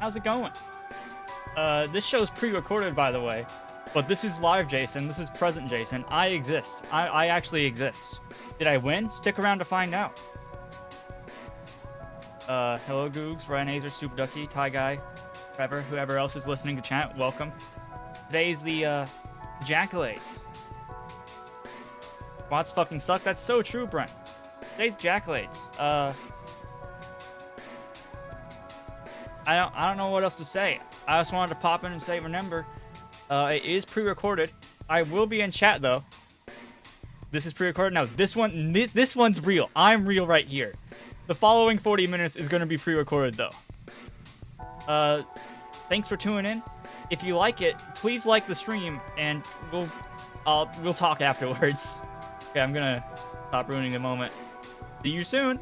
How's it going? This show's pre-recorded, by the way, but this is live Jason. This is present Jason. I exist. I actually exist. Did I win? Stick around to find out. Hello Googs, Ryan Azer, Super Ducky, Ty Guy, Trevor, whoever else is listening to chat, welcome. Today's the, Jaccolades. Mods fucking suck. That's so true, Brent. Today's Jaccolades. I don't know what else to say. I just wanted to pop in and say, remember, it is pre-recorded. I will be in chat though. This is pre-recorded. Now this one's real. I'm real right here. The following 40 minutes is going to be pre-recorded though. Thanks for tuning in. If you like it, please like the stream, and we'll talk afterwards. Okay, I'm gonna stop ruining the moment. See you soon.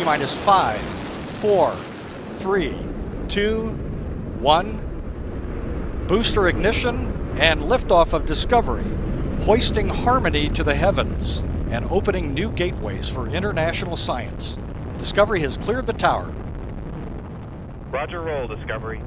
Minus 5, 4, 3, 2, 1. Booster ignition and liftoff of Discovery, hoisting harmony to the heavens and opening new gateways for international science. Discovery has cleared the tower. Roger, roll, Discovery.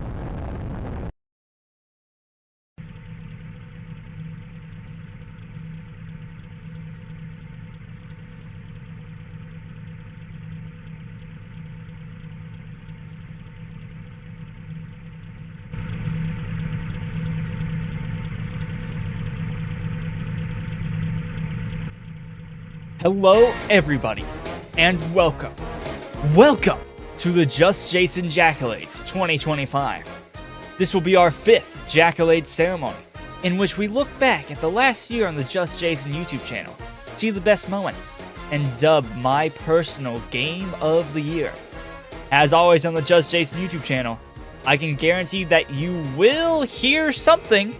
Hello, everybody. and welcome. Welcome to the JustJasen Jaccolades 2025. This will be our 5th Jaccolade ceremony, in which we look back at the last year on the JustJasen YouTube channel, see the best moments, and dub my personal Game of the Year. As always on the JustJasen YouTube channel, I can guarantee that you will hear something.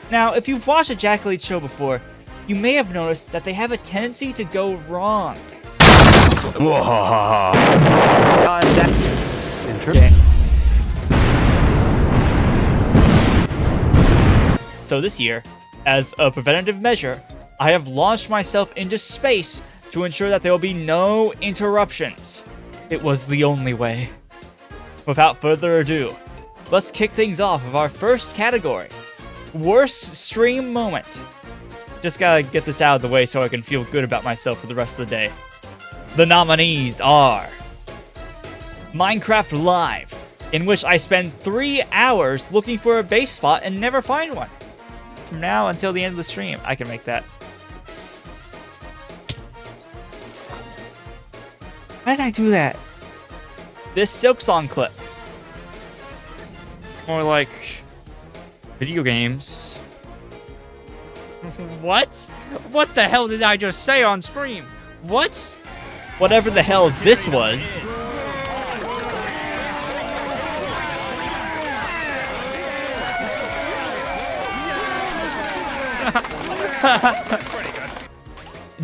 Now, if you've watched a Jaccolade show before, you may have noticed that they have a tendency to go wrong. Interesting. So this year, as a preventative measure, I have launched myself into space to ensure that there will be no interruptions. It was the only way. Without further ado, let's kick things off with our first category. Worst stream moment. Just gotta get this out of the way so I can feel good about myself for the rest of the day. The nominees are Minecraft Live, in which I spend 3 hours looking for a base spot and never find one. From now until the end of the stream, I can make that. Why did I do that? This Silk Song clip. More like video games. What? What the hell did I just say on stream? What? Whatever the hell this was.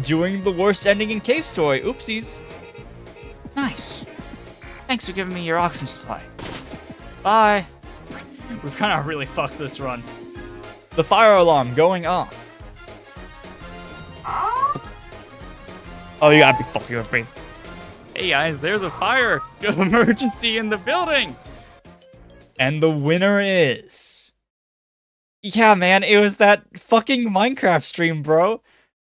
Doing the worst ending in Cave Story. Oopsies. Nice. Thanks for giving me your oxygen supply. Bye. We've kind of really fucked this run. The fire alarm going off. Oh, you gotta be fucking with me. Hey guys, there's a fire emergency in the building. And the winner is... Yeah, man, it was that fucking Minecraft stream, bro.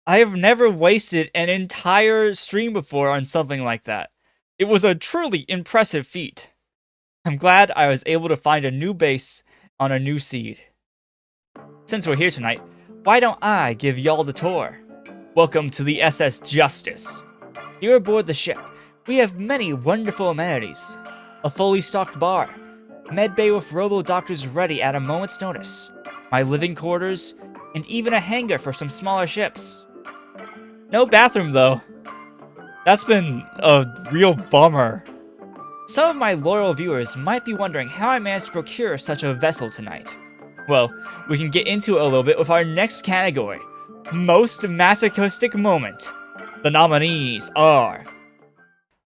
I have never wasted an entire stream before on something like that. It was a truly impressive feat. I'm glad I was able to find a new base on a new seed. Since we're here tonight, why don't I give y'all the tour? Welcome to the SS Justice. Here aboard the ship, we have many wonderful amenities. A fully stocked bar, medbay with robo-doctors ready at a moment's notice, my living quarters, and even a hangar for some smaller ships. No bathroom though. That's been a real bummer. Some of my loyal viewers might be wondering how I managed to procure such a vessel tonight. Well, we can get into it a little bit with our next category. Most masochistic moment. The nominees are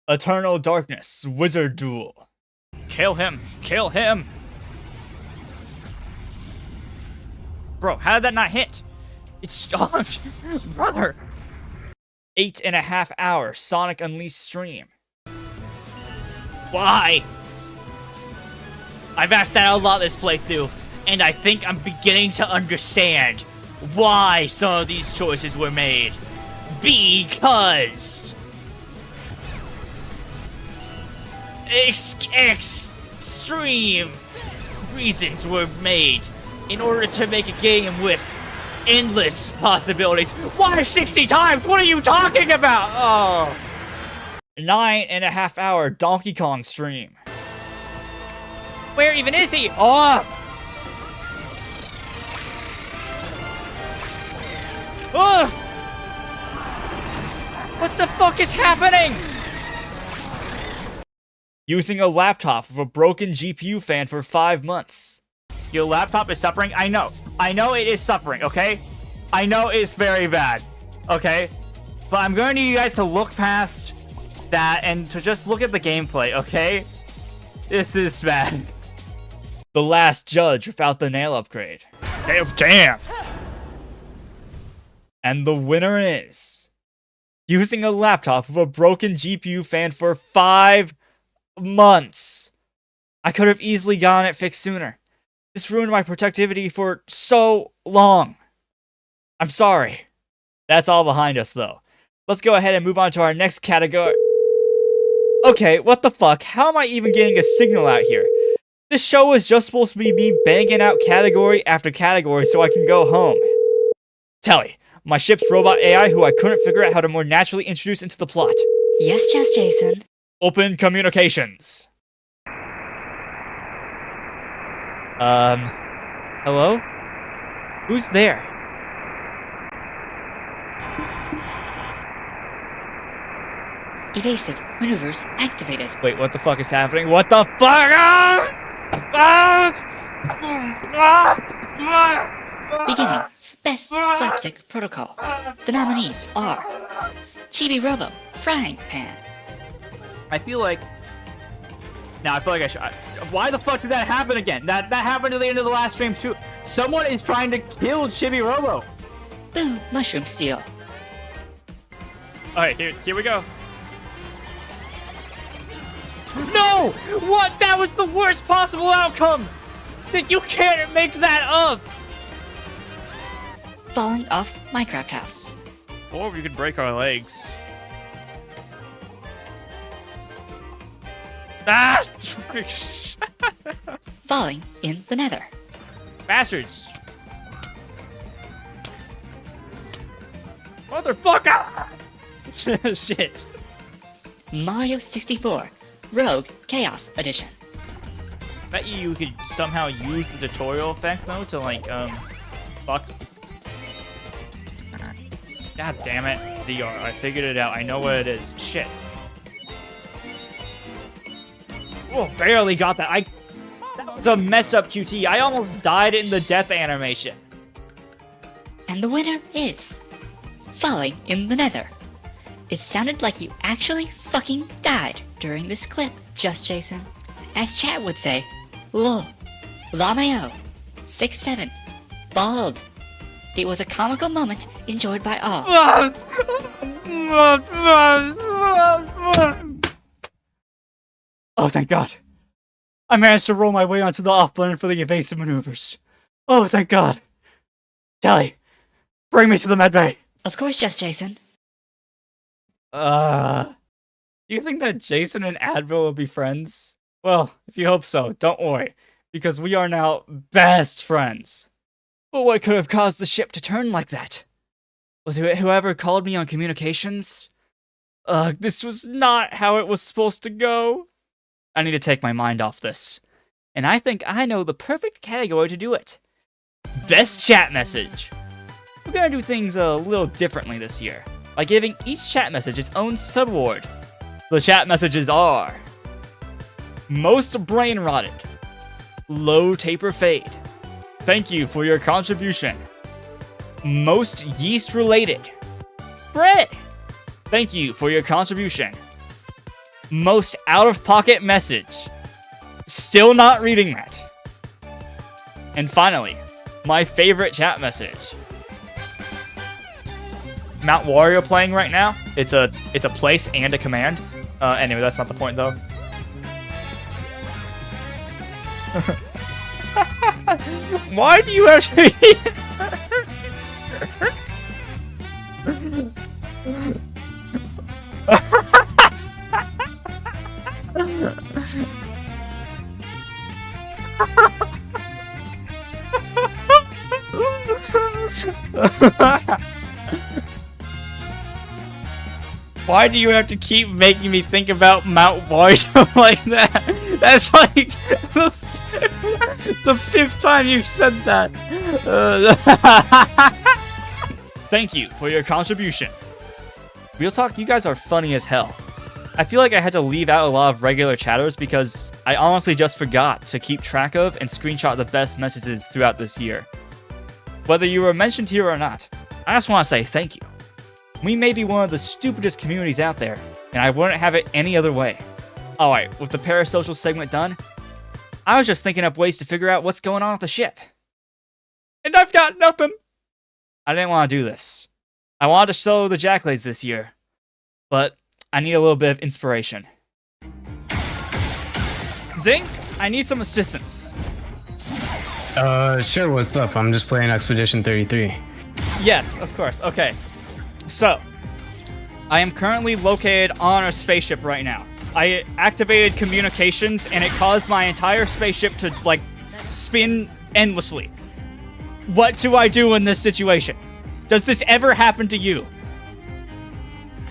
Eternal Darkness Wizard Duel. Kill him! Kill him! Bro, how did that not hit? It's... Oh, brother! 8.5 hour Sonic Unleashed stream. Why? I've asked that a lot this playthrough, and I think I'm beginning to understand why some of these choices were made. Because extreme reasons were made in order to make a game with endless possibilities. Why 60 times? What are you talking about? Oh. 9.5 hour Donkey Kong stream. Where even is he? Oh! Ugh! What the fuck is happening? Using a laptop with a broken GPU fan for 5 months. Your laptop is suffering? I know. I know it is suffering, okay? I know it's very bad, okay? But I'm going to need you guys to look past that and to just look at the gameplay, okay? This is bad. The last judge without the nail upgrade. Damn! And the winner is... using a laptop with a broken GPU fan for 5 months. I could have easily gotten it fixed sooner. This ruined my productivity for so long. I'm sorry. That's all behind us, though. Let's go ahead and move on to our next category. Okay, what the fuck? How am I even getting a signal out here? This show is just supposed to be me banging out category after category so I can go home. Telly, my ship's robot AI who I couldn't figure out how to more naturally introduce into the plot. Yes, JustJasen. Open communications. Hello? Who's there? Evasive maneuvers activated. Wait, what the fuck is happening? What the fuck? Ah! Beginning Best Slapstick Protocol. The nominees are Chibi Robo, Frying Pan. I feel like I should. Why the fuck did that happen again? That happened at the end of the last stream too. Someone is trying to kill Chibi Robo. Boo Mushroom Steel. Alright, here we go. No! What? That was the worst possible outcome! That you can't make that up! Falling off Minecraft house. Or we could break our legs. Ah! Falling in the Nether. Bastards! Motherfucker! Shit. Mario 64 Rogue Chaos Edition. Bet you could somehow use the tutorial effect though to like fuck. God damn it, ZR. I figured it out. I know what it is. Shit. Oh, barely got that. That was a messed up QT. I almost died in the death animation. And the winner is Falling in the Nether. It sounded like you actually fucking died during this clip, JustJasen. As chat would say, lol, Lameo, 6'7", bald. It was a comical moment enjoyed by all. Oh, thank God. I managed to roll my way onto the off button for the evasive maneuvers. Oh, thank God. Kelly, bring me to the medbay. Of course, JustJasen. Do you think that Jasen and Advil will be friends? Well, if you hope so, don't worry, because we are now best friends. But what could have caused the ship to turn like that? Was it whoever called me on communications? This was not how it was supposed to go. I need to take my mind off this. And I think I know the perfect category to do it. Best chat message. We're gonna do things a little differently this year, by giving each chat message its own subaward. The chat messages are Most Brain Rotted, Low Taper Fade, Thank you for your contribution, Most Yeast Related, Bread, Thank you for your contribution, Most Out of Pocket Message, Still not reading that, and finally, my favorite chat message. Mount Wario playing right now. It's a place and a command. Anyway, that's not the point though. Why do you actually? Why do you have to keep making me think about Mount Wario like that? That's like the fifth time you've said that. Thank you for your contribution. Real talk, you guys are funny as hell. I feel like I had to leave out a lot of regular chatters because I honestly just forgot to keep track of and screenshot the best messages throughout this year. Whether you were mentioned here or not, I just want to say thank you. We may be one of the stupidest communities out there, and I wouldn't have it any other way. Alright, with the parasocial segment done, I was just thinking up ways to figure out what's going on with the ship. And I've got nothing! I didn't want to do this. I wanted to solo the Jaccolades this year, but I need a little bit of inspiration. Zing, I need some assistance. Sure, what's up? I'm just playing Expedition 33. Yes, of course. Okay. So, I am currently located on a spaceship right now. I activated communications and it caused my entire spaceship to, like, spin endlessly. What do I do in this situation? Does this ever happen to you?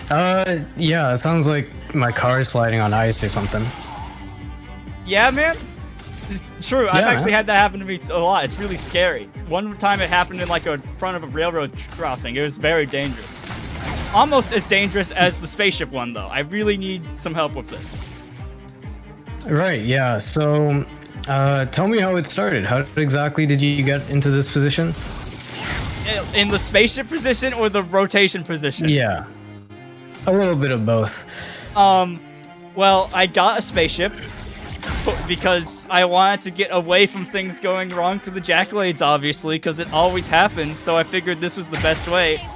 Yeah, it sounds like my car is sliding on ice or something. Yeah, man? True, I've Yeah, actually man. had that happen to me a lot. It's really scary. One time it happened in like a front of a railroad crossing. It was very dangerous. Almost as dangerous as the spaceship one, though. I really need some help with this. Right, yeah. So, tell me how it started. How exactly did you get into this position? In the spaceship position or the rotation position? Yeah. A little bit of both. Well, I got a spaceship because I wanted to get away from things going wrong for the Jaccolades, obviously, because it always happens, so I figured this was the best way.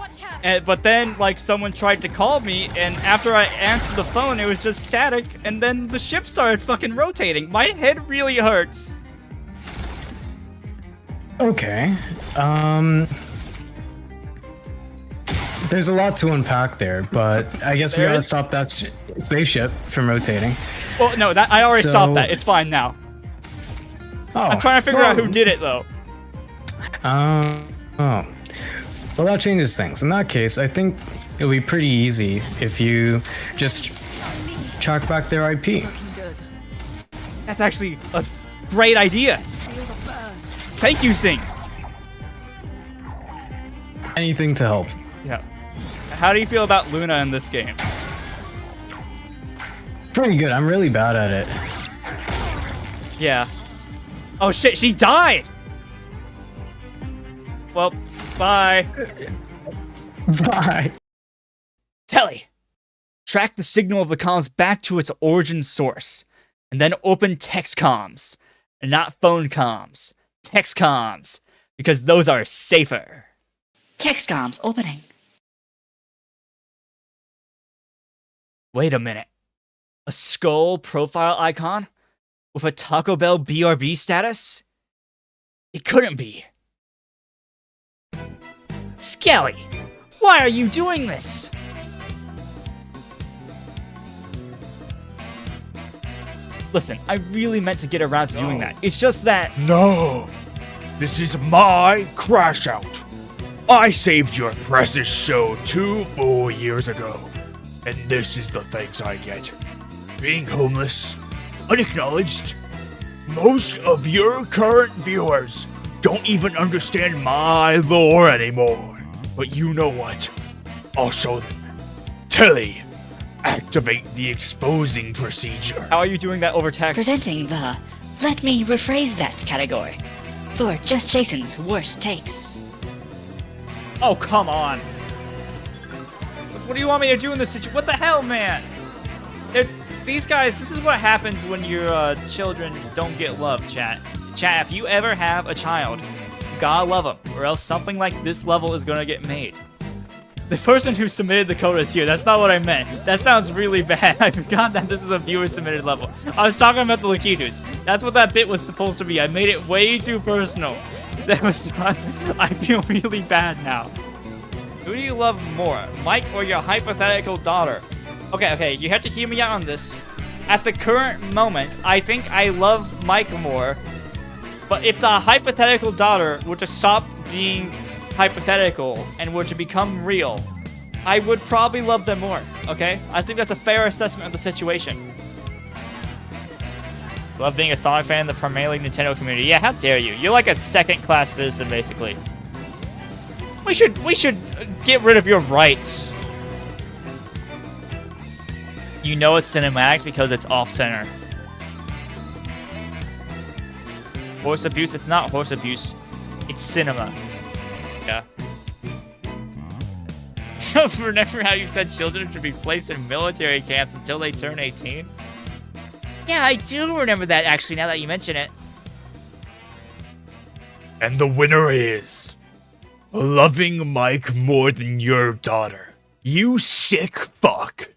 But then, like, someone tried to call me, and after I answered the phone, it was just static, and then the ship started fucking rotating. My head really hurts. Okay. There's a lot to unpack there, but I guess we There gotta is? stop that spaceship from rotating. Well, no, that I already So- stopped that. It's fine now. Oh, I'm trying to figure out who did it, though. Oh. Well, that changes things. In that case, I think it'll be pretty easy if you just track back their IP. That's actually a great idea. Thank you, Sing. Anything to help. Yeah. How do you feel about Luna in this game? Pretty good. I'm really bad at it. Yeah. Oh shit, she died! Well, bye. Bye. Telly, track the signal of the comms back to its origin source, and then open text comms, and not phone comms. Text comms, because those are safer. Text comms opening. Wait a minute. A skull profile icon? With a Taco Bell BRB status? It couldn't be. Skelly, why are you doing this? Listen, I really meant to get around to doing that. It's just that... No, this is my crash out. I saved your precious show 2 full years ago, and this is the thanks I get. Being homeless, unacknowledged. Most of your current viewers don't even understand my lore anymore. But you know what? I'll show them. Telly, activate the exposing procedure. How are you doing that over text? Presenting the Let Me Rephrase That category for Just Jasen's worst takes. Oh, come on. What do you want me to do in this situation? What the hell, man? These guys, this is what happens when your children don't get love, chat. Chat, if you ever have a child, you gotta love them, or else something like this level is gonna get made. The person who submitted the code is here. That's not what I meant. That sounds really bad. I forgot that this is a viewer-submitted level. I was talking about the Lakitus. That's what that bit was supposed to be. I made it way too personal. That was I feel really bad now. Who do you love more, Mike or your hypothetical daughter? Okay, you have to hear me out on this. At the current moment, I think I love Mike more. But if the hypothetical daughter were to stop being hypothetical and were to become real, I would probably love them more, okay? I think that's a fair assessment of the situation. Love being a Sonic fan in the primarily Nintendo community. Yeah, how dare you? You're like a second-class citizen, basically. We should get rid of your rights. You know it's cinematic because it's off-center. Horse abuse? It's not horse abuse. It's cinema. Yeah. Remember how you said children should be placed in military camps until they turn 18? Yeah, I do remember that, actually, now that you mention it. And the winner is... loving Mike more than your daughter. You sick fuck.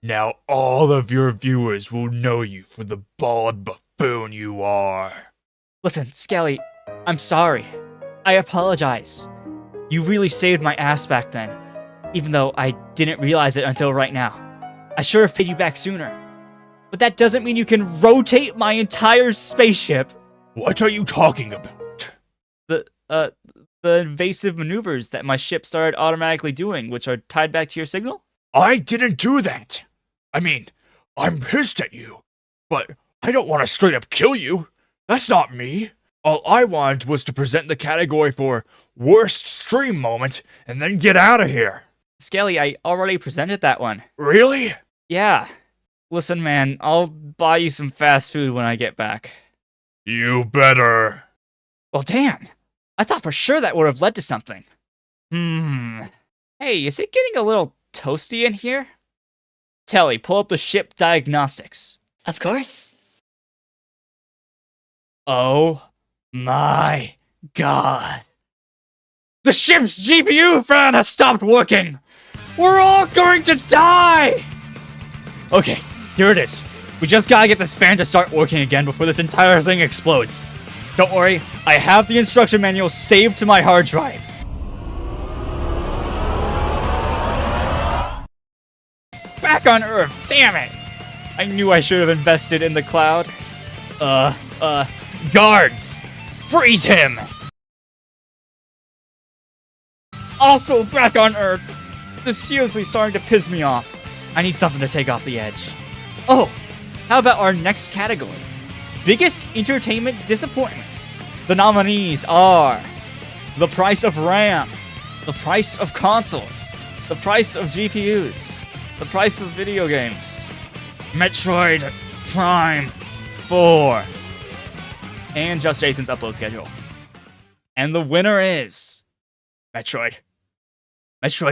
Now all of your viewers will know you for the bald buffoon you are. Listen, Skelly, I'm sorry. I apologize. You really saved my ass back then, even though I didn't realize it until right now. I should have paid you back sooner. But that doesn't mean you can rotate my entire spaceship. What are you talking about? The the invasive maneuvers that my ship started automatically doing, which are tied back to your signal? I didn't do that. I mean, I'm pissed at you, but I don't want to straight up kill you. That's not me. All I wanted was to present the category for worst stream moment and then get out of here. Skelly, I already presented that one. Really? Yeah. Listen, man, I'll buy you some fast food when I get back. You better. Well, damn. I thought for sure that would have led to something. Hey, is it getting a little toasty in here? Telly, pull up the ship diagnostics. Of course. Oh my god. The ship's GPU fan has stopped working! We're all going to die! Okay, here it is. We just gotta get this fan to start working again before this entire thing explodes. Don't worry, I have the instruction manual saved to my hard drive. Back on Earth, damn it! I knew I should have invested in the cloud. Guards! Freeze him! Also back on Earth. This is seriously starting to piss me off. I need something to take off the edge. Oh, how about our next category? Biggest entertainment disappointment. The nominees are the price of RAM, the price of consoles, the price of GPUs, the price of video games, Metroid Prime 4, and JustJasen's upload schedule. And the winner is Metroid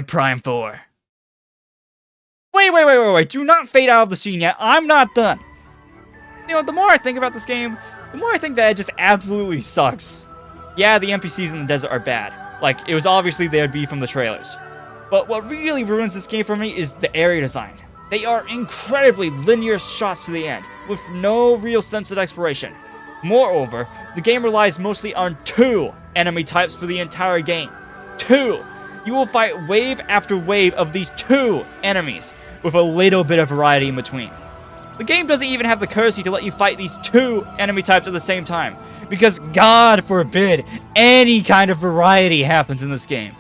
Prime 4. Wait. Do not fade out of the scene yet. I'm not done. You know, the more I think about this game, the more I think that it just absolutely sucks. Yeah, the NPCs in the desert are bad. Like, it was obviously they'd be from the trailers. But what really ruins this game for me is the area design. They are incredibly linear shots to the end, with no real sense of exploration. Moreover, the game relies mostly on 2 enemy types for the entire game. 2! You will fight wave after wave of these 2 enemies, with a little bit of variety in between. The game doesn't even have the courtesy to let you fight these 2 enemy types at the same time, because God forbid any kind of variety happens in this game.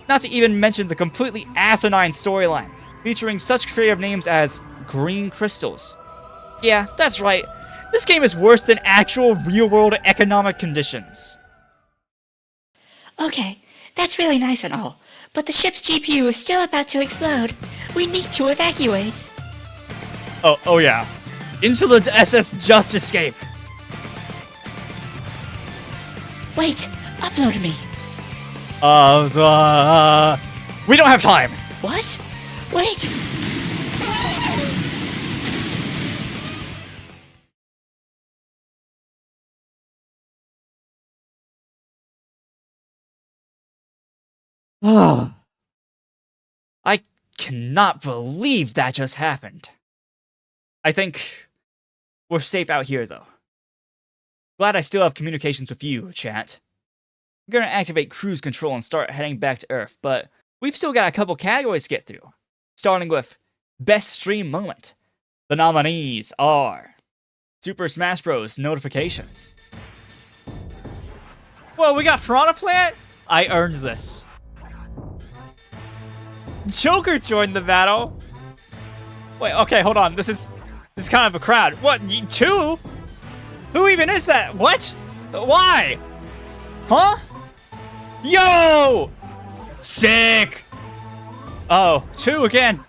Not to even mention the completely asinine storyline, featuring such creative names as Green Crystals. Yeah, that's right. This game is worse than actual real-world economic conditions. Okay, that's really nice and all, but the ship's GPU is still about to explode. We need to evacuate. Oh yeah. Into the SS Just Escape. Wait, upload me. We don't have time. What? Wait. I cannot believe that just happened. I think we're safe out here, though. Glad I still have communications with you, chat. I'm gonna activate cruise control and start heading back to Earth, but we've still got a couple categories to get through. Starting with Best Stream Moment. The nominees are Super Smash Bros. Notifications. Whoa, we got Piranha Plant? I earned this. Joker joined the battle. Wait, okay, hold on. This is kind of a crowd. What? 2? Who even is that? What? Why? Huh? Yo! Sick! Oh, 2 again.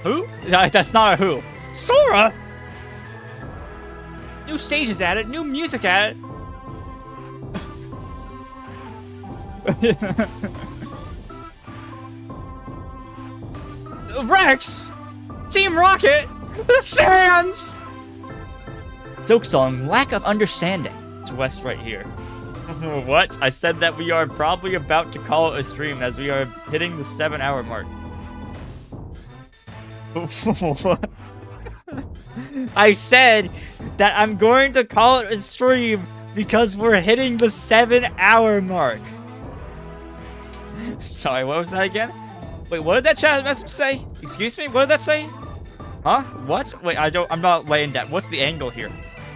Who? That's not a who. Sora? New stages added, new music added. Rex! Team Rocket! The Sans! Silksong, lack of understanding. It's West right here. What? I said that we are probably about to call it a stream as we are hitting the 7-hour mark. What? I said that I'm going to call it a stream because we're hitting the 7-hour mark. Sorry, what was that again? Wait, what did that chat message say? Excuse me? What did that say? Huh? What? Wait, I'm not laying down. What's the angle here?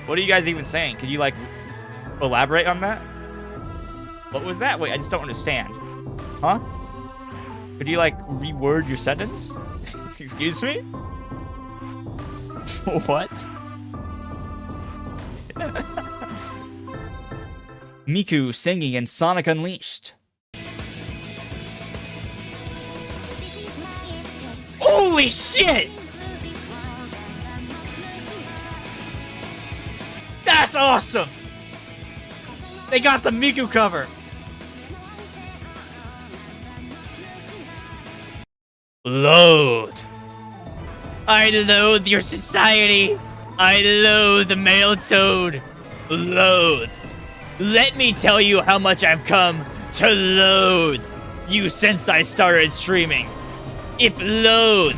What are you guys even saying? Can you, like, elaborate on that? What was that? Wait, I just don't understand. Huh? Could you, like, reword your sentence? Excuse me? What? Miku singing in Sonic Unleashed. Holy shit! That's awesome! They got the Miku cover. Loathe. I loathe your society. I loathe the male toad. Loathe. Let me tell you how much I've come to loathe you since I started streaming. If loathe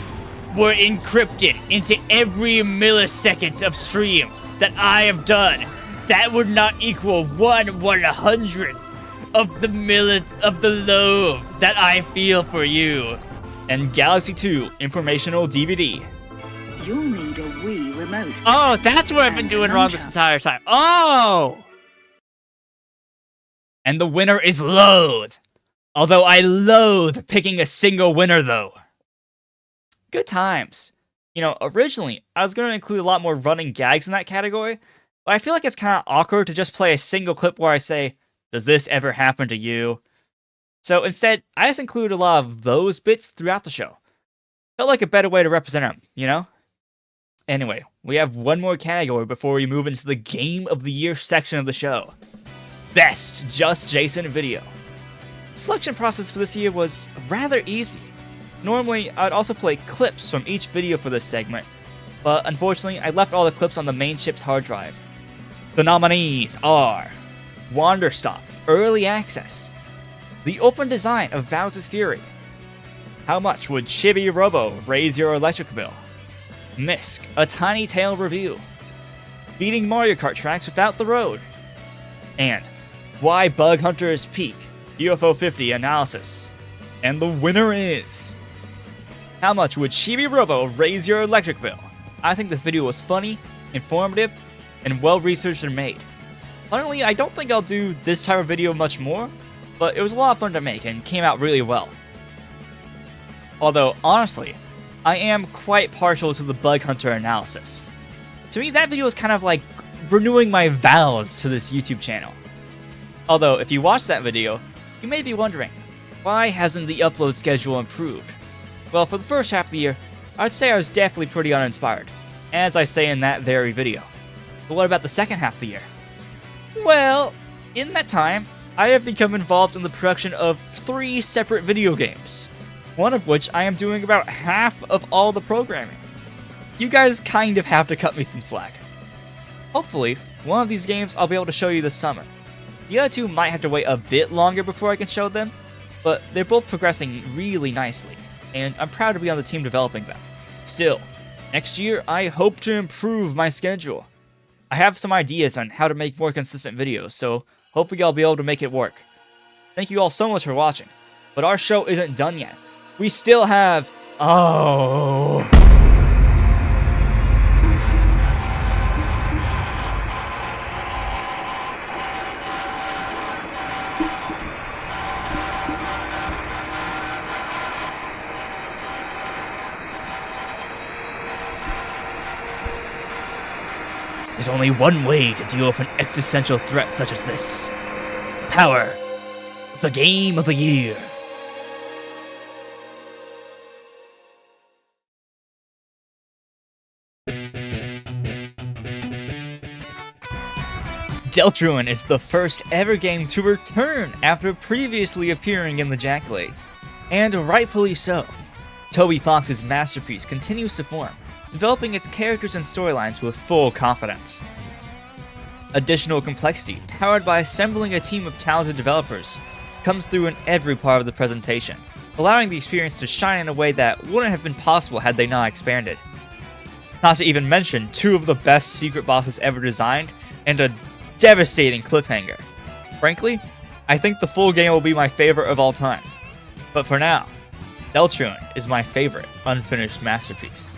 were encrypted into every millisecond of stream that I have done, that would not equal 1/100 of the loathe that I feel for you. And Galaxy 2 informational DVD. You'll need a Wii remote. Oh, that's what I've been doing wrong this entire time. Oh! And the winner is Loathe. Although I loathe picking a single winner, though. Good times. You know, originally, I was going to include a lot more running gags in that category, but I feel like it's kind of awkward to just play a single clip where I say, does this ever happen to you? So instead, I just include a lot of those bits throughout the show. Felt like a better way to represent them, you know? Anyway, we have one more category before we move into the Game of the Year section of the show. Best Just Jasen Video. The selection process for this year was rather easy. Normally, I'd also play clips from each video for this segment, but unfortunately, I left all the clips on the main ship's hard drive. The nominees are Wanderstop Early Access, the open design of Bowser's Fury, How much would Chibi Robo raise your electric bill? Misk, a Tiny Tail review, beating Mario Kart tracks without the road, and Why Bug Hunters Peak UFO 50 analysis. And the winner is... How much would Chibi Robo raise your electric bill? I think this video was funny, informative, and well researched and made. Finally, I don't think I'll do this type of video much more, but it was a lot of fun to make and came out really well. Although, honestly, I am quite partial to the Bug Hunter analysis. To me, that video is kind of like renewing my vows to this YouTube channel. Although, if you watch that video, you may be wondering, why hasn't the upload schedule improved? Well, for the first half of the year, I'd say I was definitely pretty uninspired, as I say in that very video. But what about the second half of the year? Well, in that time, I have become involved in the production of 3 separate video games, one of which I am doing about half of all the programming. You guys kind of have to cut me some slack. Hopefully, one of these games I'll be able to show you this summer. The other 2 might have to wait a bit longer before I can show them, but they're both progressing really nicely, and I'm proud to be on the team developing them. Still, next year I hope to improve my schedule. I have some ideas on how to make more consistent videos, so hopefully I'll be able to make it work. Thank you all so much for watching, but our show isn't done yet. We still have... Oh... There's only one way to deal with an existential threat such as this. Power. The Game of the Year. Deltruin is the first ever game to return after previously appearing in the Jaccolades. And rightfully so. Toby Fox's masterpiece continues to form, developing its characters and storylines with full confidence. Additional complexity, powered by assembling a team of talented developers, comes through in every part of the presentation, allowing the experience to shine in a way that wouldn't have been possible had they not expanded. Not to even mention 2 of the best secret bosses ever designed, and a devastating cliffhanger. Frankly, I think the full game will be my favorite of all time. But for now, Deltruin is my favorite unfinished masterpiece.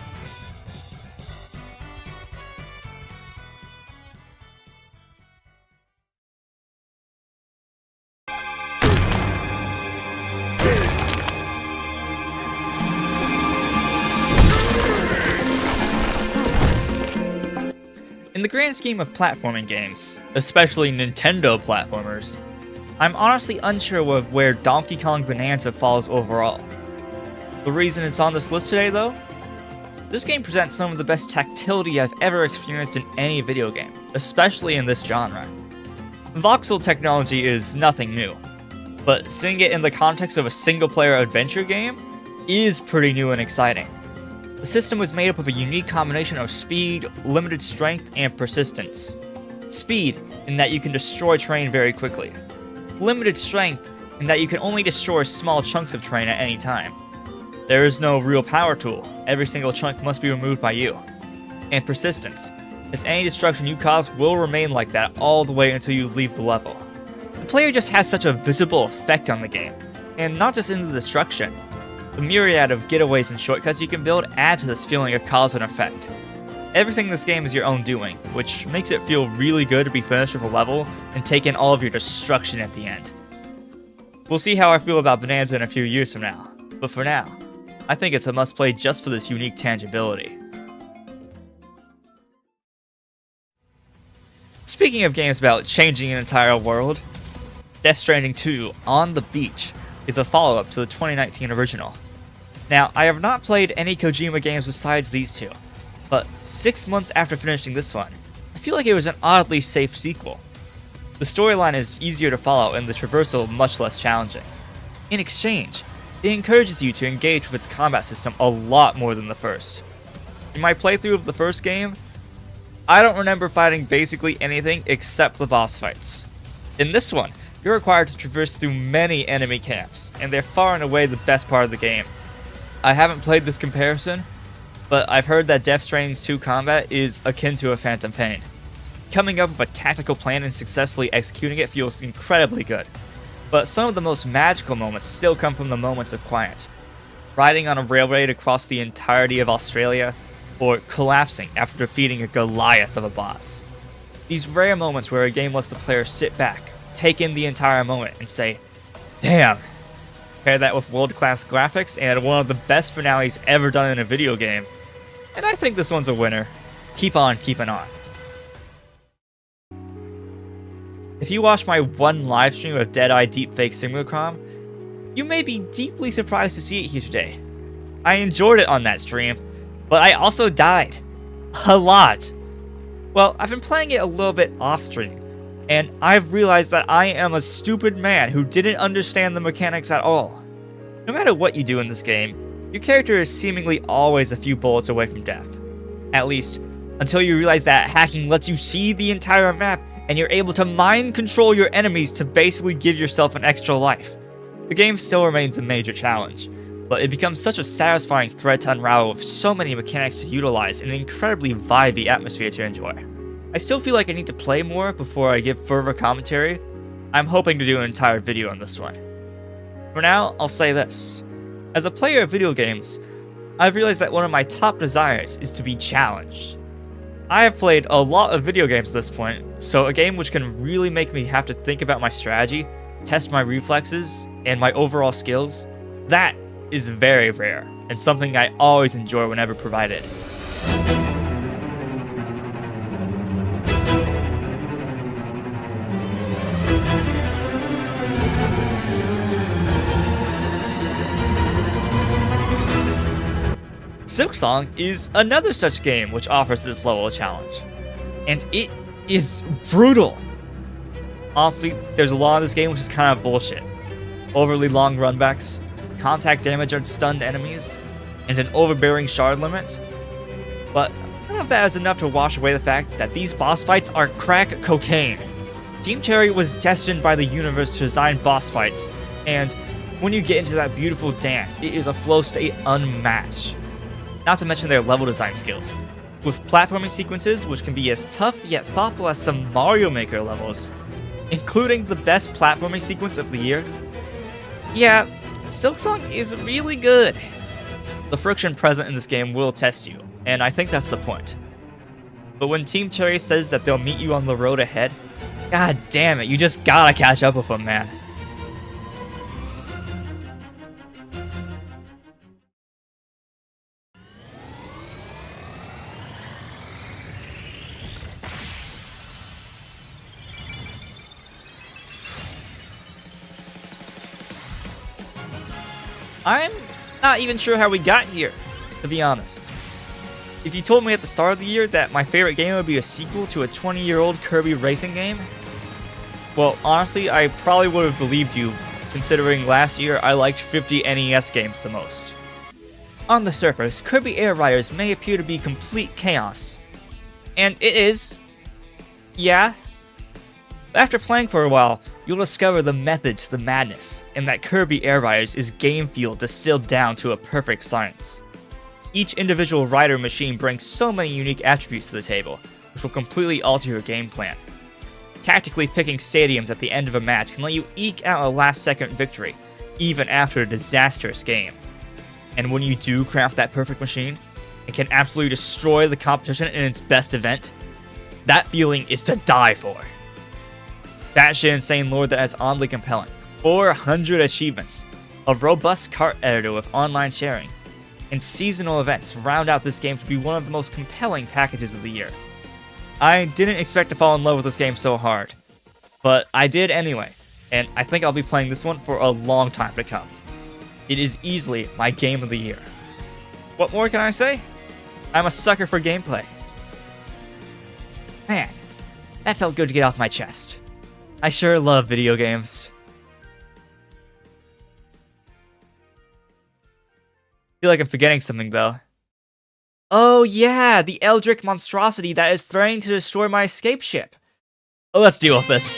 In the grand scheme of platforming games, especially Nintendo platformers, I'm honestly unsure of where Donkey Kong Bonanza falls overall. The reason it's on this list today, though? This game presents some of the best tactility I've ever experienced in any video game, especially in this genre. Voxel technology is nothing new, but seeing it in the context of a single-player adventure game is pretty new and exciting. The system was made up of a unique combination of speed, limited strength, and persistence. Speed, in that you can destroy terrain very quickly. Limited strength, in that you can only destroy small chunks of terrain at any time. There is no real power tool, every single chunk must be removed by you. And persistence, as any destruction you cause will remain like that all the way until you leave the level. The player just has such a visible effect on the game, and not just in the destruction. The myriad of getaways and shortcuts you can build add to this feeling of cause and effect. Everything in this game is your own doing, which makes it feel really good to be finished with a level and take in all of your destruction at the end. We'll see how I feel about Bonanza in a few years from now, but for now, I think it's a must-play just for this unique tangibility. Speaking of games about changing an entire world, Death Stranding 2 On the Beach is a follow-up to the 2019 original. Now, I have not played any Kojima games besides these two, but 6 months after finishing this one, I feel like it was an oddly safe sequel. The storyline is easier to follow and the traversal much less challenging. In exchange, it encourages you to engage with its combat system a lot more than the first. In my playthrough of the first game, I don't remember fighting basically anything except the boss fights. In this one, you're required to traverse through many enemy camps, and they're far and away the best part of the game. I haven't played this comparison, but I've heard that Death Stranding 2 combat is akin to a Phantom Pain. Coming up with a tactical plan and successfully executing it feels incredibly good, but some of the most magical moments still come from the moments of quiet. Riding on a railway across the entirety of Australia, or collapsing after defeating a Goliath of a boss. These rare moments where a game lets the player sit back, take in the entire moment, and say, damn. Pair that with world-class graphics and one of the best finales ever done in a video game, and I think this one's a winner. Keep on keeping on. If you watch my one livestream of Deadeye Deepfake Simulacrum, you may be deeply surprised to see it here today. I enjoyed it on that stream, but I also died. A lot. Well, I've been playing it a little bit off-stream, and I've realized that I am a stupid man who didn't understand the mechanics at all. No matter what you do in this game, your character is seemingly always a few bullets away from death. At least, until you realize that hacking lets you see the entire map, and you're able to mind control your enemies to basically give yourself an extra life. The game still remains a major challenge, but it becomes such a satisfying thread to unravel with so many mechanics to utilize and an incredibly vibey atmosphere to enjoy. I still feel like I need to play more before I give further commentary. I'm hoping to do an entire video on this one. For now, I'll say this. As a player of video games, I've realized that one of my top desires is to be challenged. I have played a lot of video games at this point, so a game which can really make me have to think about my strategy, test my reflexes, and my overall skills, that is very rare, and something I always enjoy whenever provided. Silksong is another such game which offers this level of challenge, and it is brutal. Honestly, there's a lot of this game which is kind of bullshit. Overly long runbacks, contact damage on stunned enemies, and an overbearing shard limit. But none of that is enough to wash away the fact that these boss fights are crack cocaine. Team Cherry was destined by the universe to design boss fights, and when you get into that beautiful dance, it is a flow state unmatched. Not to mention their level design skills, with platforming sequences which can be as tough yet thoughtful as some Mario Maker levels, including the best platforming sequence of the year. Yeah, Silksong is really good. The friction present in this game will test you, and I think that's the point. But when Team Cherry says that they'll meet you on the road ahead, god damn it, you just gotta catch up with them, man. I'm not even sure how we got here, to be honest. If you told me at the start of the year that my favorite game would be a sequel to a 20-year-old Kirby racing game, well, honestly, I probably would have believed you, considering last year I liked 50 NES games the most. On the surface, Kirby Air Riders may appear to be complete chaos. And it is. Yeah. But after playing for a while, you'll discover the method to the madness, and that Kirby Air Riders is game feel distilled down to a perfect science. Each individual rider machine brings so many unique attributes to the table, which will completely alter your game plan. Tactically picking stadiums at the end of a match can let you eke out a last-second victory, even after a disastrous game. And when you do craft that perfect machine, it can absolutely destroy the competition in its best event, that feeling is to die for. Batshit insane lore that is oddly compelling, 400 achievements, a robust cart editor with online sharing, and seasonal events round out this game to be one of the most compelling packages of the year. I didn't expect to fall in love with this game so hard, but I did anyway, and I think I'll be playing this one for a long time to come. It is easily my game of the year. What more can I say? I'm a sucker for gameplay. Man, that felt good to get off my chest. I sure love video games. Feel like I'm forgetting something though. Oh yeah, the Eldritch monstrosity that is threatening to destroy my escape ship. Well, let's deal with this.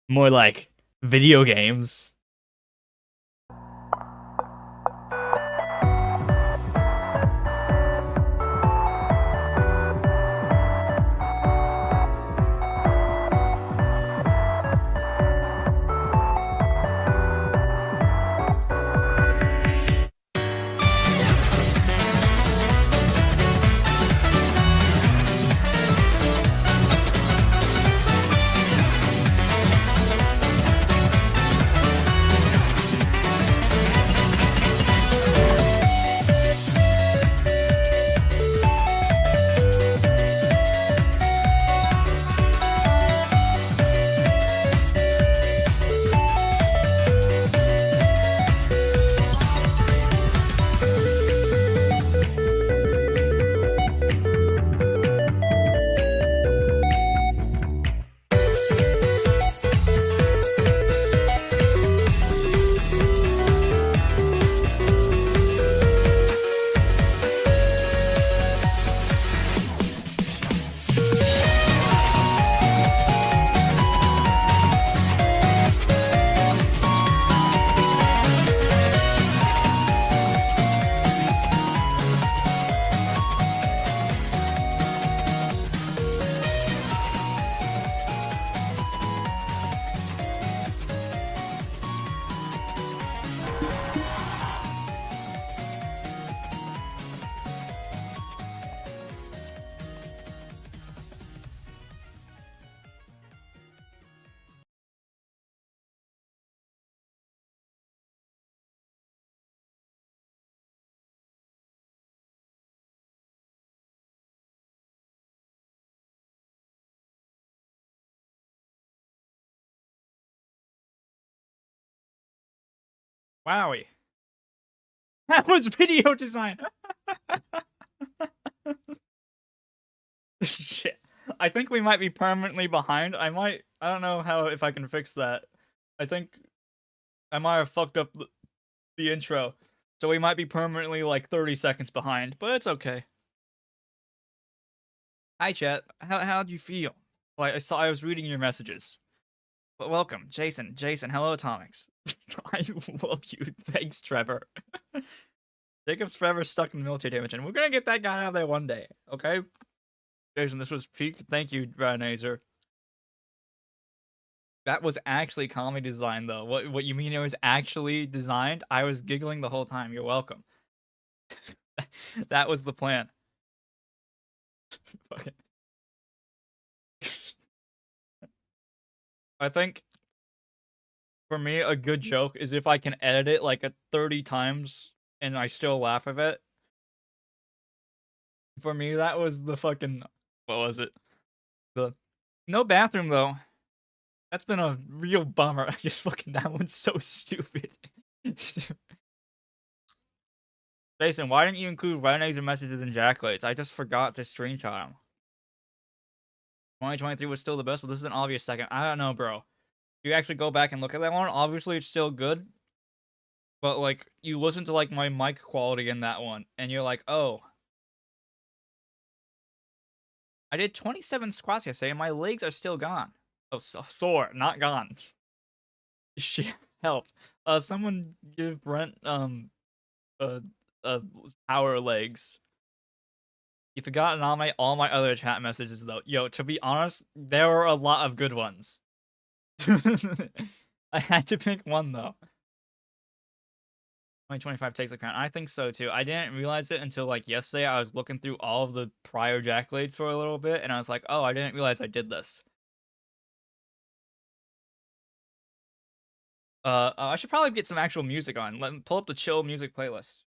More like video games. Wowie. That was video design. Shit. I think we might be permanently behind. I don't know if I can fix that. I think I might have fucked up the intro. So we might be permanently like 30 seconds behind, but it's okay. Hi chat. How'd you feel? Like I was reading your messages. But welcome, Jason. Hello, Atomics. I love you. Thanks, Trevor. Jacob's forever stuck in the military damage, and we're gonna get that guy out of there one day, okay? Jason, this was peak. Thank you, Ranazer. That was actually comedy design, though. What you mean it was actually designed? I was giggling the whole time. You're welcome. That was the plan. Fucking. I think for me, a good joke is if I can edit it like 30 times and I still laugh at it. For me, that was the fucking. What was it? The no bathroom though. That's been a real bummer. Just fucking that one's so stupid. Jason, why didn't you include Rene's messages in Jaccolades? I just forgot to screenshot them. 2023 was still the best, but this is an obvious second. I don't know, bro. You actually go back and look at that one. Obviously, it's still good. But, like, you listen to, like, my mic quality in that one, and you're like, oh. I did 27 squats yesterday, and my legs are still gone. Oh, sore, not gone. Shit, help. Someone give Brent, power legs. You forgot all my other chat messages, though. Yo, to be honest, there were a lot of good ones. I had to pick one, though. 2025 takes account. I think so, too. I didn't realize it until, like, yesterday. I was looking through all of the prior Jaccolades for a little bit, and I was like, oh, I didn't realize I did this. I should probably get some actual music on. Let me pull up the chill music playlist.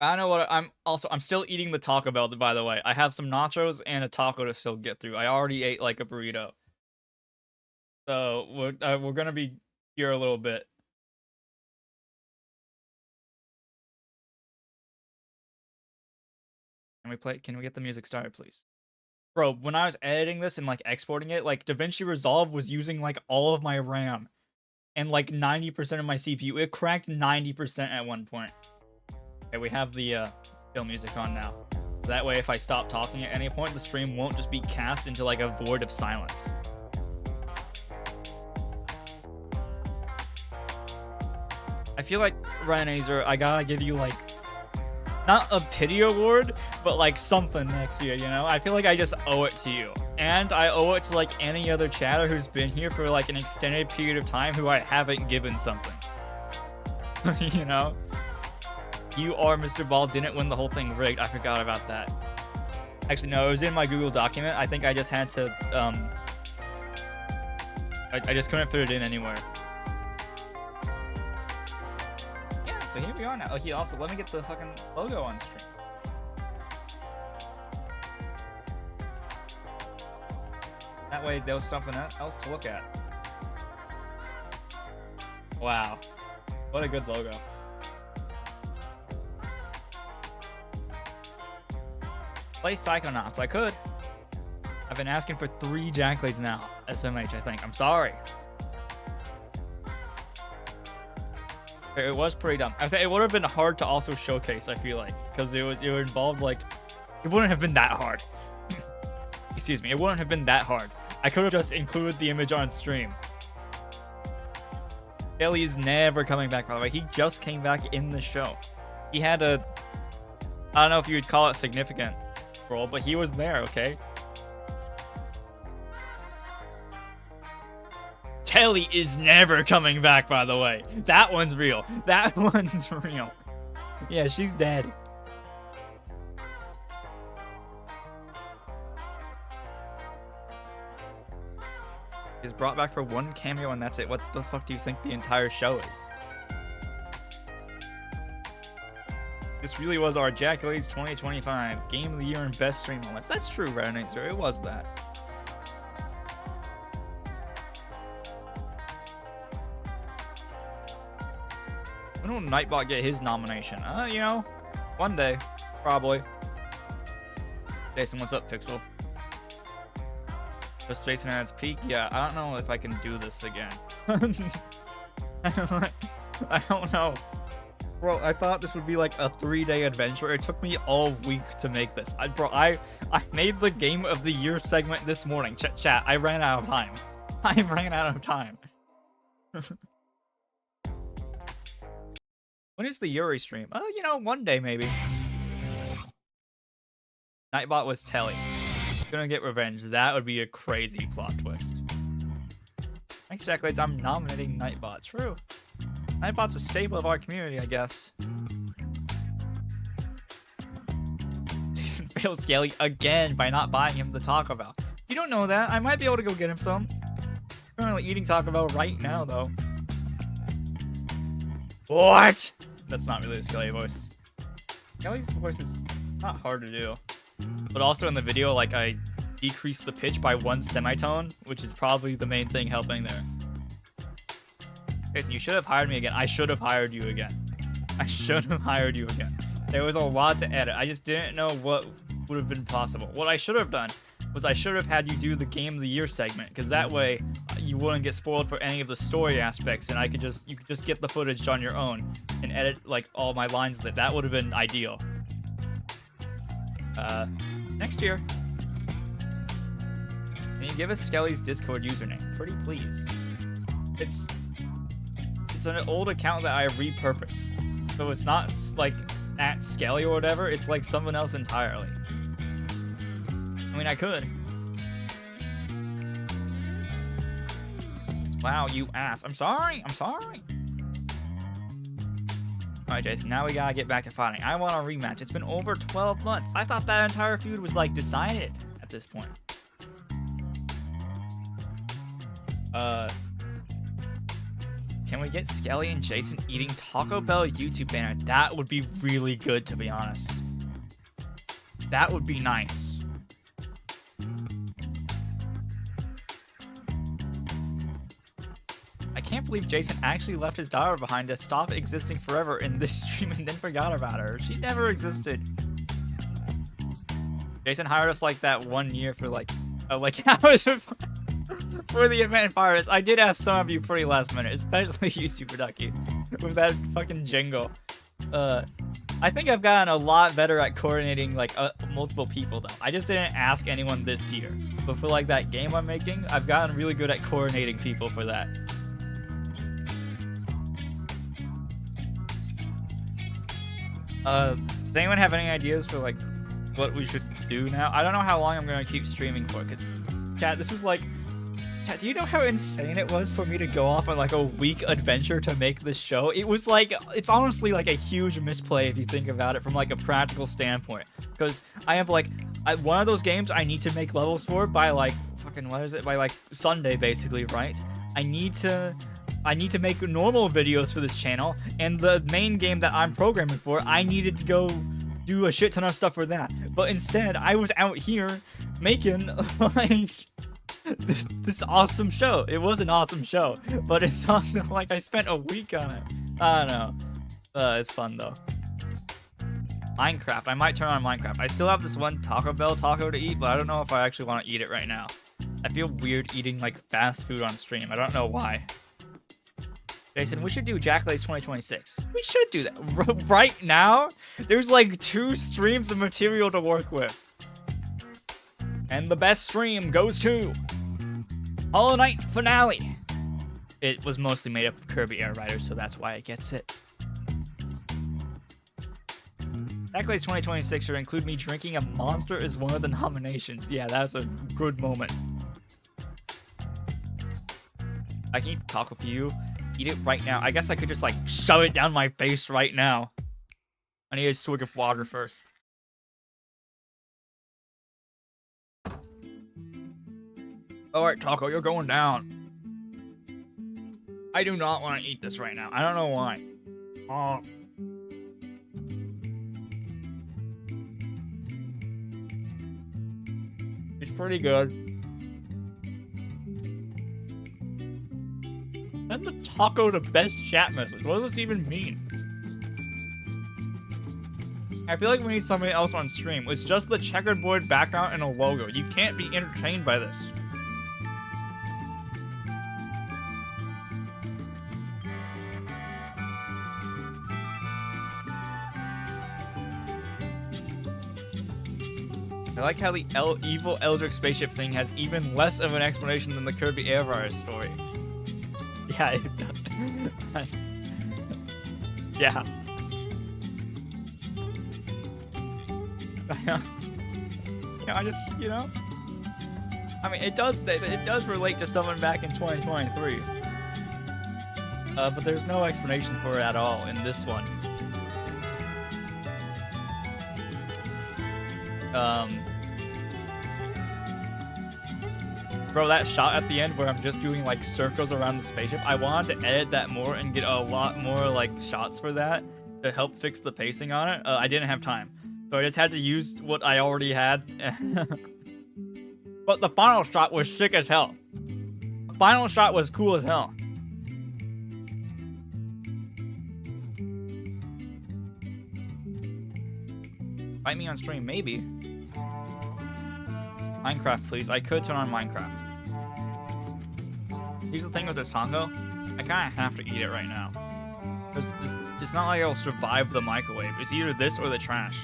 I don't know what I'm still eating the Taco Bell, by the way. I have some nachos and a taco to still get through. I already ate like a burrito. So we're gonna be here a little bit. Can we get the music started, please? Bro, when I was editing this and like exporting it, like DaVinci Resolve was using like all of my RAM and like 90% of my CPU. It cracked 90% at one point. Okay, we have the chill music on now. That way, if I stop talking at any point, the stream won't just be cast into like a void of silence. I feel like, Ranazer, I gotta give you like, not a pity award, but like something next year, you know? I feel like I just owe it to you. And I owe it to like any other chatter who's been here for like an extended period of time who I haven't given something. You know? You or Mr. Ball didn't win the whole thing rigged. I forgot about that. Actually, no, it was in my Google document. I think I just had to, I just couldn't fit it in anywhere. Yeah, so here we are now. Oh, he also, let me get the fucking logo on stream. That way, there was something else to look at. Wow. What a good logo. Play Psychonauts. I could. I've been asking for 3 Jaccolades now. SMH, I think. I'm sorry. It was pretty dumb. I think it would have been hard to also showcase, I feel like. Because it would involve, like... It wouldn't have been that hard. Excuse me. It wouldn't have been that hard. I could have just included the image on stream. Kelly is never coming back, by the way. He just came back in the show. He had a... I don't know if you would call it significant role, but he was there, okay? Telly is never coming back, by the way. That one's real. That one's real. Yeah, she's dead. He's brought back for 1 cameo and that's it. What the fuck do you think the entire show is? This really was our Jaccolades 2025 Game of the Year and Best Stream Moments. That's true, Renator. It was that. When will Nightbot get his nomination? You know, one day. Probably. Jason, what's up, Pixel? Just Jason at its peak? Yeah, I don't know if I can do this again. I don't know. Bro, I thought this would be like a 3-day adventure. It took me all week to make this. I made the Game of the Year segment this morning. Chat, I ran out of time. I ran out of time. When is the Yuri stream? You know, one day maybe. Nightbot was Telly. Gonna get revenge. That would be a crazy plot twist. Thanks, Jaccolades. I'm nominating Nightbot. True. Nightbot's a staple of our community, I guess. Jason failed Scaly again by not buying him the Taco Bell. You don't know that. I might be able to go get him some. Currently eating Taco Bell right now, though. What? That's not really a Scaly voice. Scaly's voice is not hard to do. But also in the video, like, I decreased the pitch by 1 semitone, which is probably the main thing helping there. Jason, you should have hired me again. I should have hired you again. I should have hired you again. There was a lot to edit. I just didn't know what would have been possible. What I should have done was I should have had you do the Game of the Year segment, because that way you wouldn't get spoiled for any of the story aspects, and you could just get the footage on your own and edit like all my lines. That would have been ideal. Next year. Can you give us Skelly's Discord username? Pretty please. It's an old account that I repurposed. So it's not like at Skelly or whatever, it's like someone else entirely. I mean, I could. Wow, you ass. I'm sorry. I'm sorry. Alright, Jason, now we gotta get back to fighting. I want a rematch. It's been over 12 months. I thought that entire feud was, like, decided at this point. Can we get Skelly and Jason eating Taco Bell YouTube banner? That would be really good, to be honest. That would be nice. I can't believe Jason actually left his daughter behind to stop existing forever in this stream and then forgot about her. She never existed. Jason hired us like that 1 year for like hours for the event virus. I did ask some of you pretty last minute, especially you, Super Ducky, with that fucking jingle. I think I've gotten a lot better at coordinating like multiple people though. I just didn't ask anyone this year, but for like that game I'm making, I've gotten really good at coordinating people for that. Does anyone have any ideas for like what we should do now? I don't know how long I'm gonna keep streaming for. Chat, this was like, chat, do you know how insane it was for me to go off on like a week adventure to make this show? It was like, it's honestly like a huge misplay if you think about it from like a practical standpoint. Because I have like, one of those games I need to make levels for by like, fucking, what is it? By like Sunday basically, right? I need to make normal videos for this channel, and the main game that I'm programming for, I needed to go do a shit ton of stuff for that. But instead, I was out here making like this awesome show. It was an awesome show, but it's also like I spent a week on it. I don't know. It's fun though. Minecraft. I might turn on Minecraft. I still have this one Taco Bell taco to eat, but I don't know if I actually want to eat it right now. I feel weird eating like fast food on stream. I don't know why. Jason, we should do Jaccolades 2026. We should do that. Right now, there's like 2 streams of material to work with. And the best stream goes to Hollow Knight Finale. It was mostly made up of Kirby Air Riders, so that's why it gets it. Jaccolades 2026 should include me drinking a Monster as one of the nominations. Yeah, that's a good moment. I can eat taco for you. Eat it right now. I guess I could just like shove it down my face right now. I need a swig of water first. Alright, Taco, you're going down. I do not want to eat this right now. I don't know why. It's pretty good. Send the taco to best chat message. What does this even mean? I feel like we need somebody else on stream. It's just the checkerboard background and a logo. You can't be entertained by this. I like how the evil Eldritch spaceship thing has even less of an explanation than the Kirby Airfire story. Yeah, it does. Yeah. I just, I mean, it does relate to someone back in 2023. But there's no explanation for it at all in this one. Bro, that shot at the end where I'm just doing like circles around the spaceship, I wanted to edit that more and get a lot more like shots for that to help fix the pacing on it. I didn't have time, so I just had to use what I already had. But the final shot was sick as hell. The final shot was cool as hell. Fight me on stream, maybe. Minecraft, please. I could turn on Minecraft. Here's the thing with this taco. I kind of have to eat it right now. Because it's not like I'll survive the microwave. It's either this or the trash.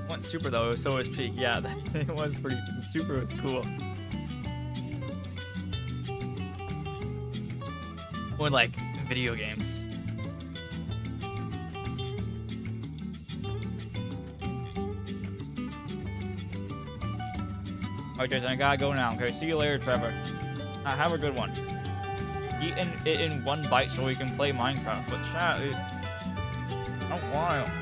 Went super though, so was Peak. Yeah, it was pretty. Super was cool. Or like video games. Alright, Jason, I gotta go now. Okay, see you later, Trevor. Have a good one. Eat it in one bite so we can play Minecraft. But chat, I don't want to.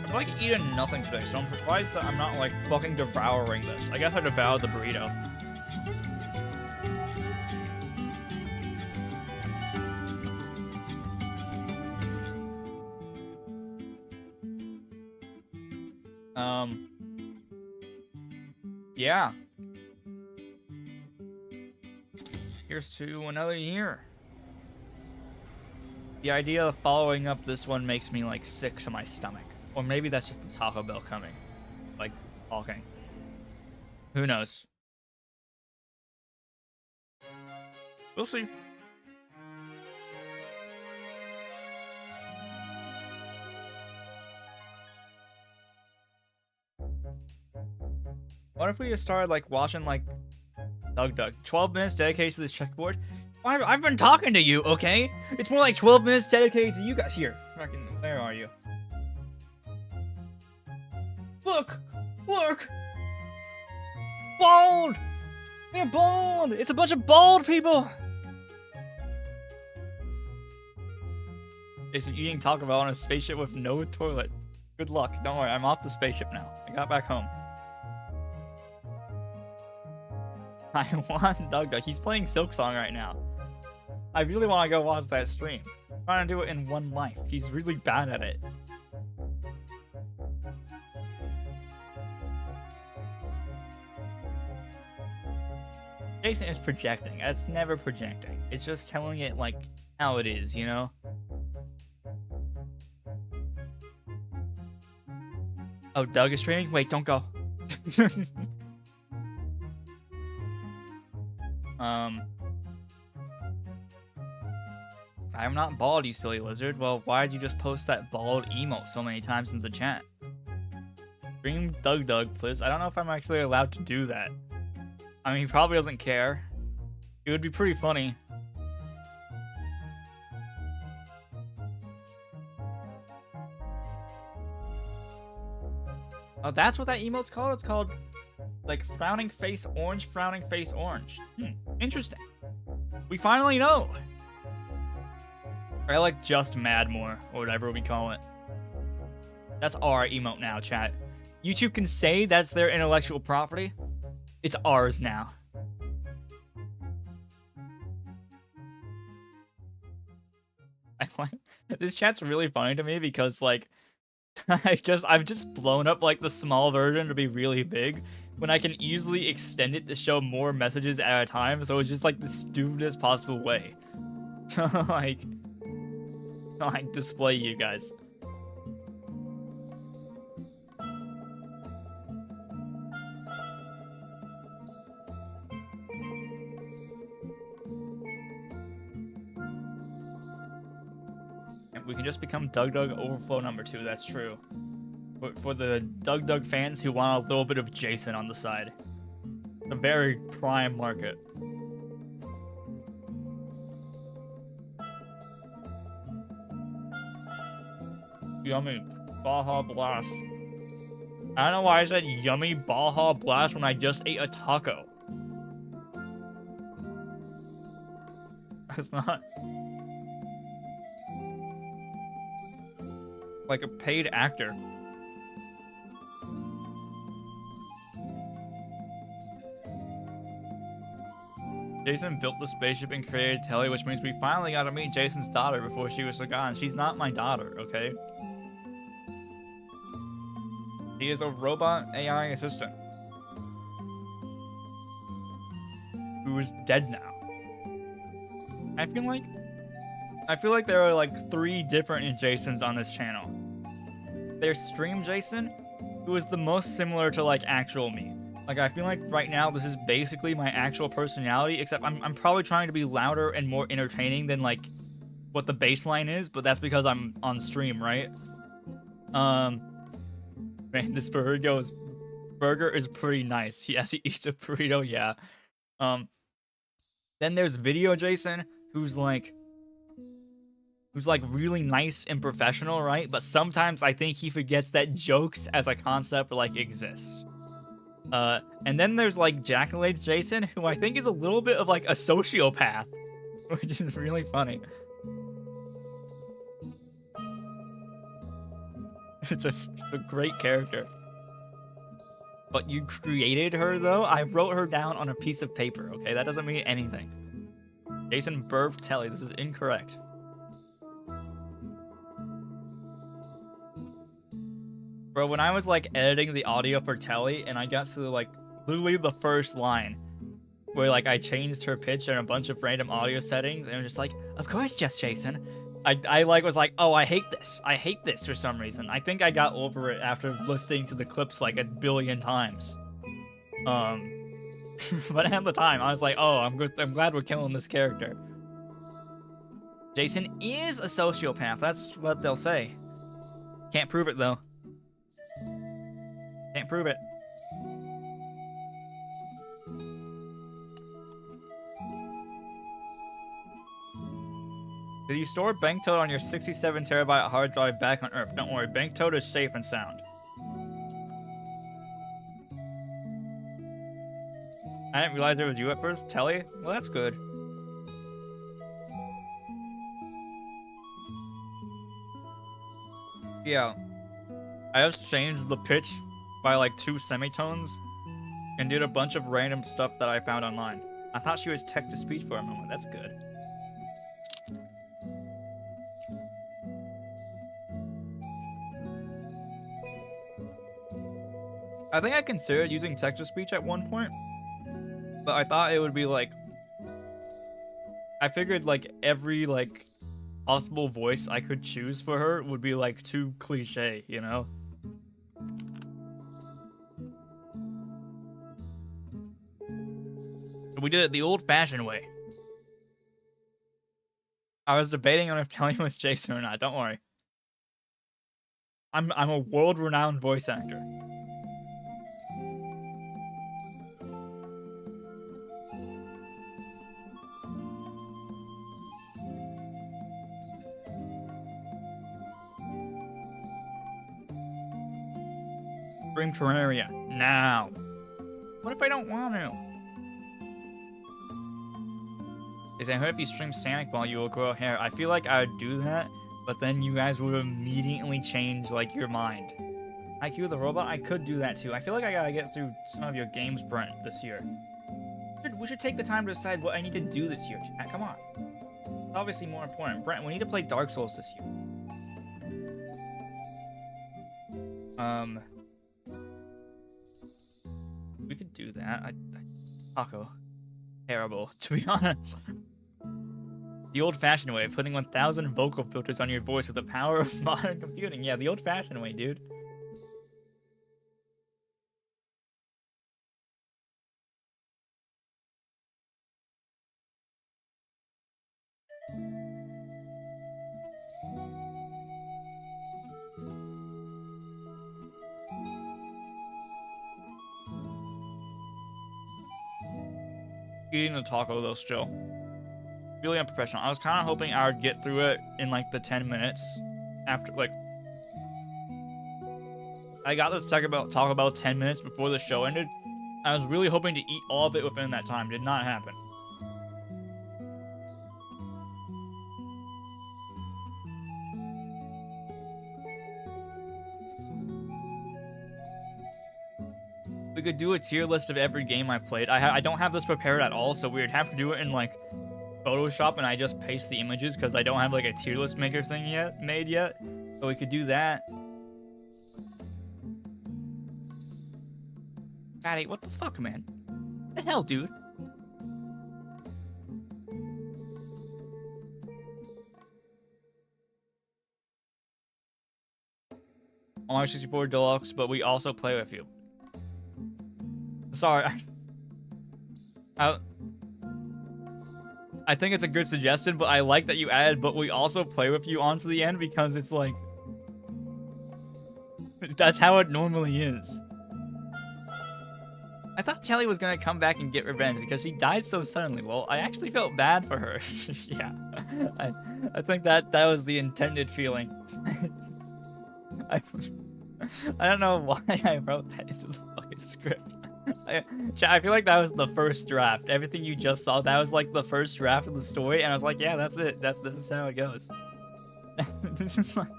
I've like eaten nothing today, so I'm surprised that I'm not like fucking devouring this. I guess I devoured the burrito. Yeah. Here's to another year. The idea of following up this one makes me like sick to my stomach. Or maybe that's just the Taco Bell coming. Like, talking. Who knows? We'll see. What if we just started like watching like Doug 12 minutes dedicated to this checkerboard? I've been talking to you, okay? It's more like 12 minutes dedicated to you guys. Here, fucking, where are you? Look! Look! Bald! They're bald! It's a bunch of bald people! Jason eating Taco Bell on a spaceship with no toilet. Good luck. Don't worry, I'm off the spaceship now. I got back home. I want Doug. He's playing Silk Song right now. I really want to go watch that stream. I'm trying to do it in one life. He's really bad at it. Jason is projecting. It's never projecting. It's just telling it like how it is, you know? Oh, Doug is streaming? Wait, don't go. I'm not bald, you silly lizard. Well, why did you just post that bald emote so many times in the chat? Stream Doug, please. I don't know if I'm actually allowed to do that. I mean, he probably doesn't care. It would be pretty funny. Oh, that's what that emote's called? It's called, like, frowning face orange, frowning face orange. Interesting. We finally know. Or I like just mad more, or whatever we call it. That's our emote now, chat. YouTube can say that's their intellectual property. It's ours now. This chat's really funny to me because, like, I've just blown up like the small version to be really big when I can easily extend it to show more messages at a time. So it's just like the stupidest possible way to like display you guys. We can just become Doug Doug Overflow number 2. That's true. For the Doug Doug fans who want a little bit of Jasen on the side. A very prime market. Yummy. Baja Blast. I don't know why I said yummy Baja Blast when I just ate a taco. It's not like a paid actor. Jasen built the spaceship and created Telly, which means we finally got to meet Jasen's daughter before she was gone. She's not my daughter, okay? He is a robot AI assistant who is dead now. I feel like there are like 3 different Jasens on this channel. There's Stream Jasen, who is the most similar to like actual me. Like I feel like right now this is basically my actual personality, except I'm probably trying to be louder and more entertaining than like what the baseline is, but that's because I'm on stream, right? Man, this burger is pretty nice. Yes, he eats a burrito, yeah. Then there's Video Jasen, who's like really nice and professional, right? But sometimes I think he forgets that jokes as a concept like exist. And then there's like Jaccolades Jasen, who I think is a little bit of like a sociopath, which is really funny. It's a great character. But you created her though? I wrote her down on a piece of paper, okay? That doesn't mean anything. Jasen birthed Telly. This is incorrect. Bro, when I was like editing the audio for Telly and I got to like literally the first line where like I changed her pitch and a bunch of random audio settings and it was just like, of course, JustJasen. I like was like, oh, I hate this for some reason. I think I got over it after listening to the clips like a billion times. But at the time I was like, oh, I'm glad we're killing this character. Jasen is a sociopath. That's what they'll say. Can't prove it though. Can't prove it. Did you store Banktoad on your 67 terabyte hard drive back on Earth? Don't worry, Banktoad is safe and sound. I didn't realize it was you at first. Telly? Well, that's good. Yeah. I just changed the pitch by like 2 semitones and did a bunch of random stuff that I found online. I thought she was text-to-speech for a moment. That's good. I think I considered using text-to-speech at one point, but I thought it would be like... I figured like every like possible voice I could choose for her would be like too cliche, you know? We did it the old-fashioned way. I was debating on if Telly was Jasen or not, don't worry. I'm a world-renowned voice actor. Stream Terraria, now. What if I don't want to? Is I heard if you stream Sonic Ball, you will grow hair. I feel like I would do that, but then you guys would immediately change, like, your mind. IQ the Robot, I could do that too. I feel like I gotta get through some of your games, Brent, this year. We should take the time to decide what I need to do this year, chat. Come on. It's obviously more important. Brent, we need to play Dark Souls this year. We could do that. Taco. Terrible, to be honest. The old-fashioned way, putting 1,000 vocal filters on your voice with the power of modern computing. Yeah, the old-fashioned way, dude. eating the taco though still. Really unprofessional. I was kind of hoping I would get through it in like the 10 minutes after, like, I got this Taco Bell 10 minutes before the show ended. I was really hoping to eat all of it within that time. Did not happen. We could do a tier list of every game I played. I don't have this prepared at all, so we'd have to do it in like Photoshop, and I just paste the images because I don't have like a tier list maker thing made yet. So we could do that. Patty, what the fuck, man? What the hell, dude? Mario 64 Deluxe, but we also play with you. Sorry. I think it's a good suggestion, but I like that you added "but we also play with you" onto the end because it's like... that's how it normally is. I thought Telly was gonna come back and get revenge because she died so suddenly. Well, I actually felt bad for her. Yeah. I think that was the intended feeling. I don't know why I wrote that into the fucking script. I feel like that was the first draft. Everything you just saw, that was like the first draft of the story, and I was like, yeah, that's it. This is how it goes. This is like...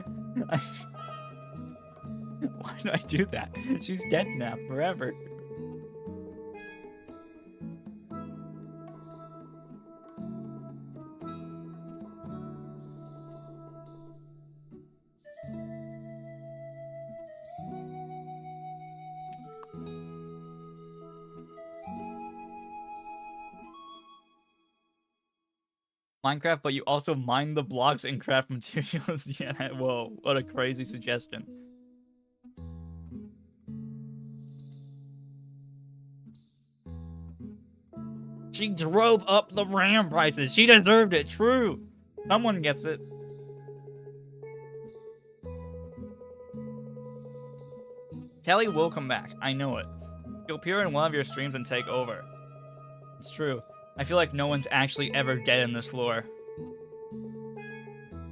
why did I do that? She's dead now, forever. Minecraft, but you also mine the blocks and craft materials. Yeah, whoa, what a crazy suggestion. She drove up the RAM prices. She deserved it, true. Someone gets it. Telly will come back, I know it. He'll appear in one of your streams and take over. It's true. I feel like no one's actually ever dead in this lore.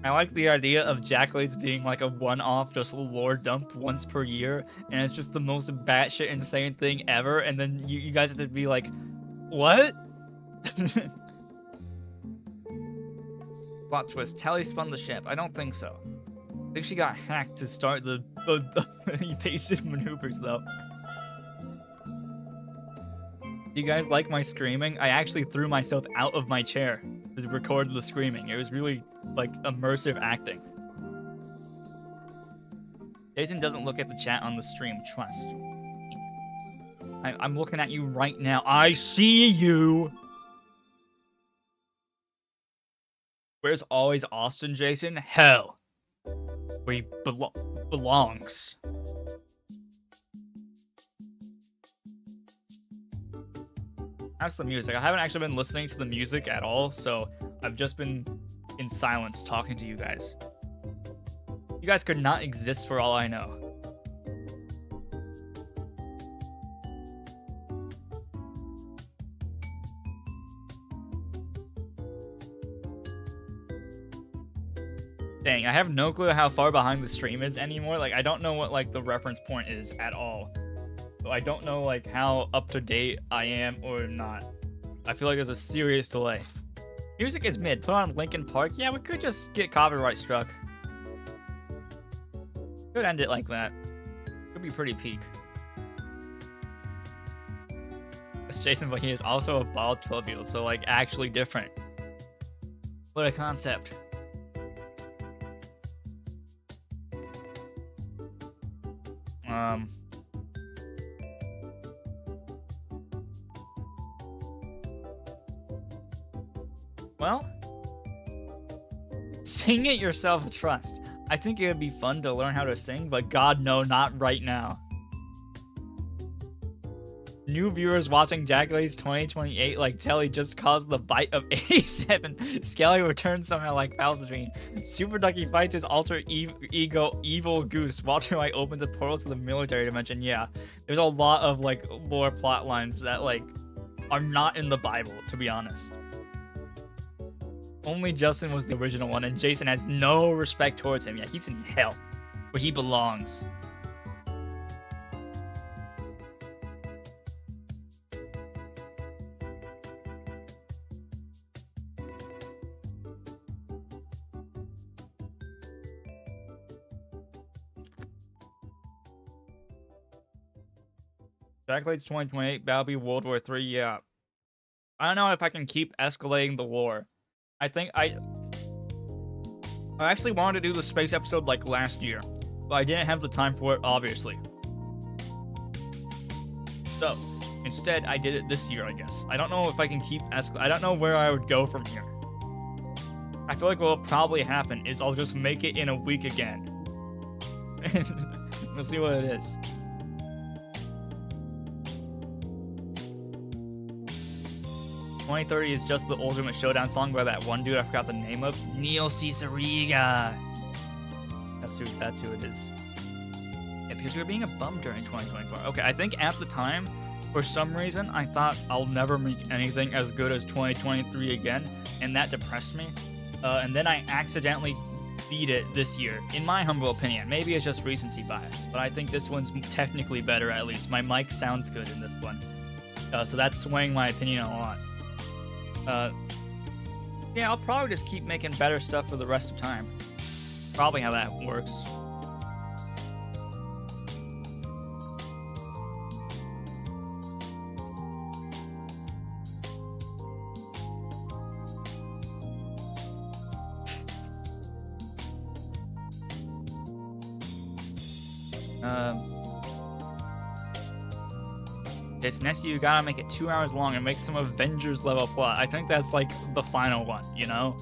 I like the idea of Jaccolades being like a one-off, just lore dump once per year, and it's just the most batshit insane thing ever, and then you guys have to be like, what? Plot twist, Telly spun the ship. I don't think so. I think she got hacked to start the evasive maneuvers, though. You guys like my screaming? I actually threw myself out of my chair to record the screaming. It was really, like, immersive acting. Jason doesn't look at the chat on the stream, trust. I'm looking at you right now. I see you! Where's always Austin, Jason? Hell. Where he belongs. How's the music? I haven't actually been listening to the music at all, so I've just been in silence talking to you guys. You guys could not exist for all I know. Dang, I have no clue how far behind the stream is anymore. Like, I don't know what, like, the reference point is at all. So I don't know, like, how up-to-date I am or not. I feel like there's a serious delay. Music is mid. Put on Linkin Park. Yeah, we could just get copyright struck. Could end it like that. Could be pretty peak. It's Jason, but he is also a bald 12-year-old, so, like, actually different. What a concept. Well, sing it yourself, trust. I think it would be fun to learn how to sing, but God, no, not right now. New viewers watching Jaccolades 2028 like Telly just caused the bite of 87. Skelly returns somehow like Palpatine. Super Ducky fights his alter ego evil goose. Walter White opens a portal to the military dimension. Yeah, there's a lot of like lore plot lines that like are not in the Bible, to be honest. Only Justin was the original one, and Jason has no respect towards him. Yeah, he's in hell, where he belongs. Jaccolades 2028, that'll be World War III, yeah. I don't know if I can keep escalating the war. I think I actually wanted to do the space episode like last year, but I didn't have the time for it, obviously. So, instead, I did it this year, I guess. I don't know if I can keep I don't know where I would go from here. I feel like what will probably happen is I'll just make it in a week again. We'll see what it is. "2030 is just the Ultimate Showdown song by that one dude I forgot the name of. Neil Ciceriga. That's who it is. Yeah, because we were being a bum during 2024. Okay, I think at the time, for some reason, I thought I'll never make anything as good as 2023 again, and that depressed me. And then I accidentally beat it this year, in my humble opinion. Maybe it's just recency bias, but I think this one's technically better, at least. My mic sounds good in this one. So that's swaying my opinion a lot. Yeah, I'll probably just keep making better stuff for the rest of time. Probably how that works. This next you gotta make it 2 hours long and make some Avengers level plot. I think that's like the final one, you know?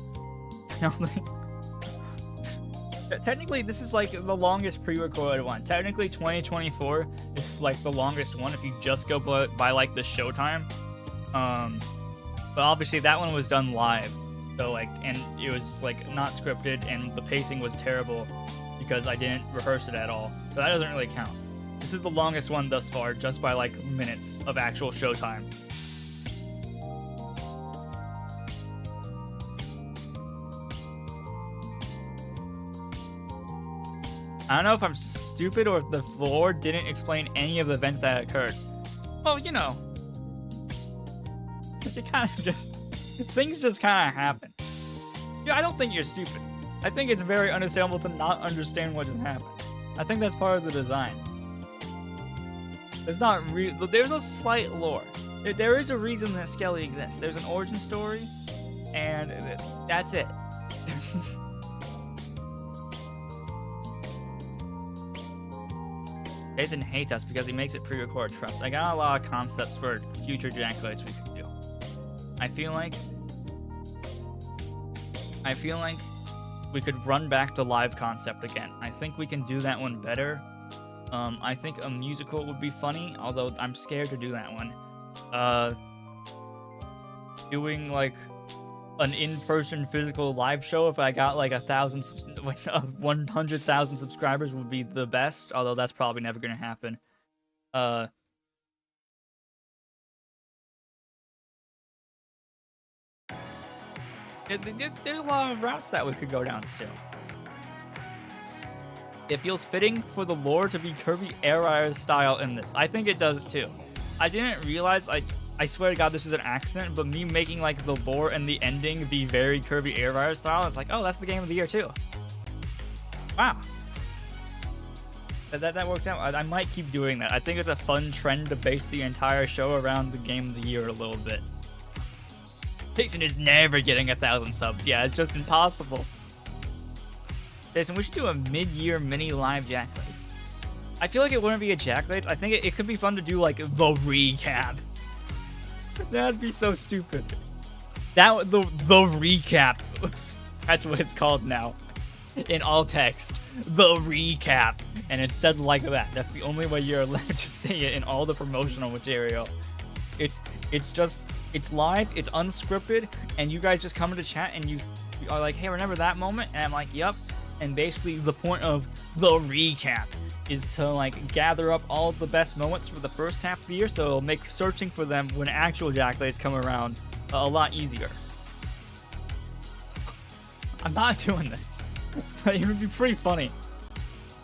Technically, this is like the longest pre-recorded one. Technically, 2024 is like the longest one if you just go by like the showtime. But obviously that one was done live, so like, and it was like not scripted, and the pacing was terrible because I didn't rehearse it at all. So that doesn't really count. This is the longest one thus far, just by like minutes of actual showtime. I don't know if I'm stupid or if the lore didn't explain any of the events that occurred. Well, you know, it kind of just, things just kind of happen. Yeah, I don't think you're stupid. I think it's very understandable to not understand what just happened. I think that's part of the design. There's a slight lore. There is a reason that Skelly exists. There's an origin story, and that's it. Jason hates us because he makes it pre-record. Trust. I got a lot of concepts for future Jaccolades we could do. I feel like we could run back the live concept again. I think we can do that one better. I think a musical would be funny, although I'm scared to do that one. Doing like an in-person physical live show if I got like 100,000 subscribers would be the best, although that's probably never gonna happen. There's a lot of routes that we could go down still. It feels fitting for the lore to be Kirby Air Rider style in this. I think it does too. I didn't realize, I swear to God this is an accident, but me making like the lore and the ending be very Kirby Air Rider style, it's like, oh, that's the game of the year too. Wow. That worked out. I might keep doing that. I think it's a fun trend to base the entire show around the game of the year a little bit. Jason is never getting 1,000 subs. Yeah, it's just impossible. Jason, we should do a mid-year mini live Jaccolades. I feel like it wouldn't be a Jaccolades. I think it could be fun to do like the recap. That'd be so stupid. The recap. That's what it's called now. In all text. The recap. And it's said like that. That's the only way you're allowed to say it in all the promotional material. It's live, it's unscripted, and you guys just come into chat and you are like, hey, remember that moment? And I'm like, yep. And basically the point of the recap is to like gather up all the best moments for the first half of the year, so it'll make searching for them when actual Jaccolades come around a lot easier. I'm not doing this, but it would be pretty funny.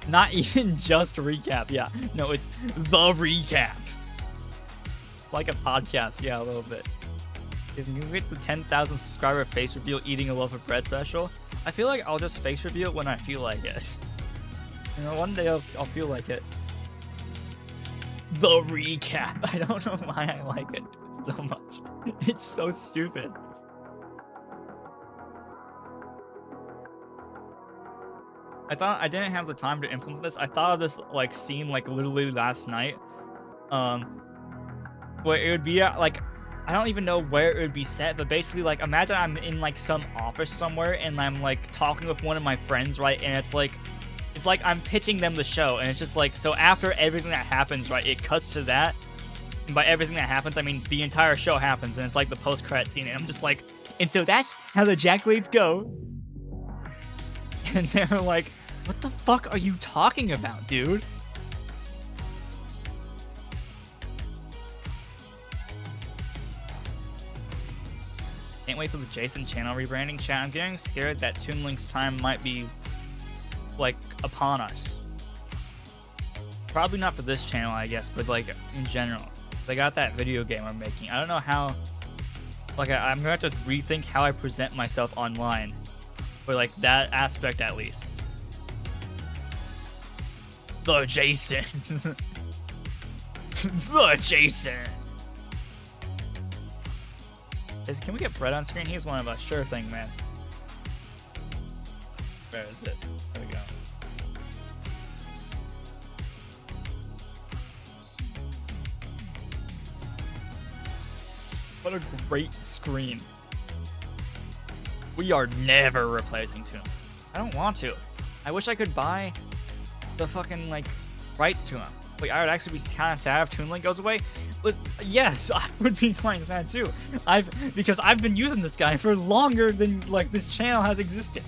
Not even just recap, yeah. No, it's the recap. Like a podcast, yeah, a little bit. Can you get the 10,000 subscriber face reveal eating a loaf of bread special? I feel like I'll just face reveal it when I feel like it. You know, one day I'll feel like it. The recap. I don't know why I like it so much. It's so stupid. I thought I didn't have the time to implement this. I thought of this like scene like literally last night. Where it would be like, I don't even know where it would be set, but basically like imagine I'm in like some office somewhere and I'm like talking with one of my friends, right? And it's like I'm pitching them the show, and it's just like, so after everything that happens, right, it cuts to that. And by everything that happens, I mean the entire show happens, and it's like the post-credit scene, and I'm just like, and so that's how the Jaccolades go. And they're like, what the fuck are you talking about, dude? Can't wait for the Jasen channel rebranding. Chat, I'm getting scared that Toon Link's time might be like upon us. Probably not for this channel, I guess, but like in general. They got that video game I'm making. I don't know how, like I'm gonna have to rethink how I present myself online for like that aspect at least. The Jasen. The Jasen. Can we get Brett on screen? He's one of us. Sure thing, man. Where is it? There we go. What a great screen. We are never replacing Toon. I don't want to. I wish I could buy the fucking like rights to him. Like, I would actually be kind of sad if Toon Link goes away. But yes, I would be quite sad too. Because I've been using this guy for longer than like this channel has existed.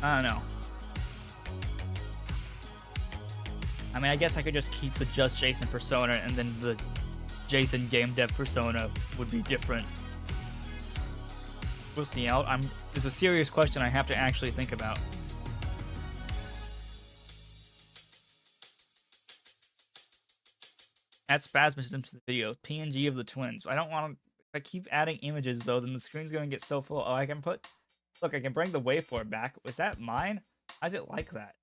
I don't know. I mean, I guess I could just keep the JustJasen persona, and then the Jasen game dev persona would be different. We'll see. There's a serious question I have to actually think about. Add spasmism to the video. PNG of the twins. I don't want to. If I keep adding images though, then the screen's gonna get so full. Oh, I can put. Look, I can bring the waveform back. Was that mine? Why is it like that?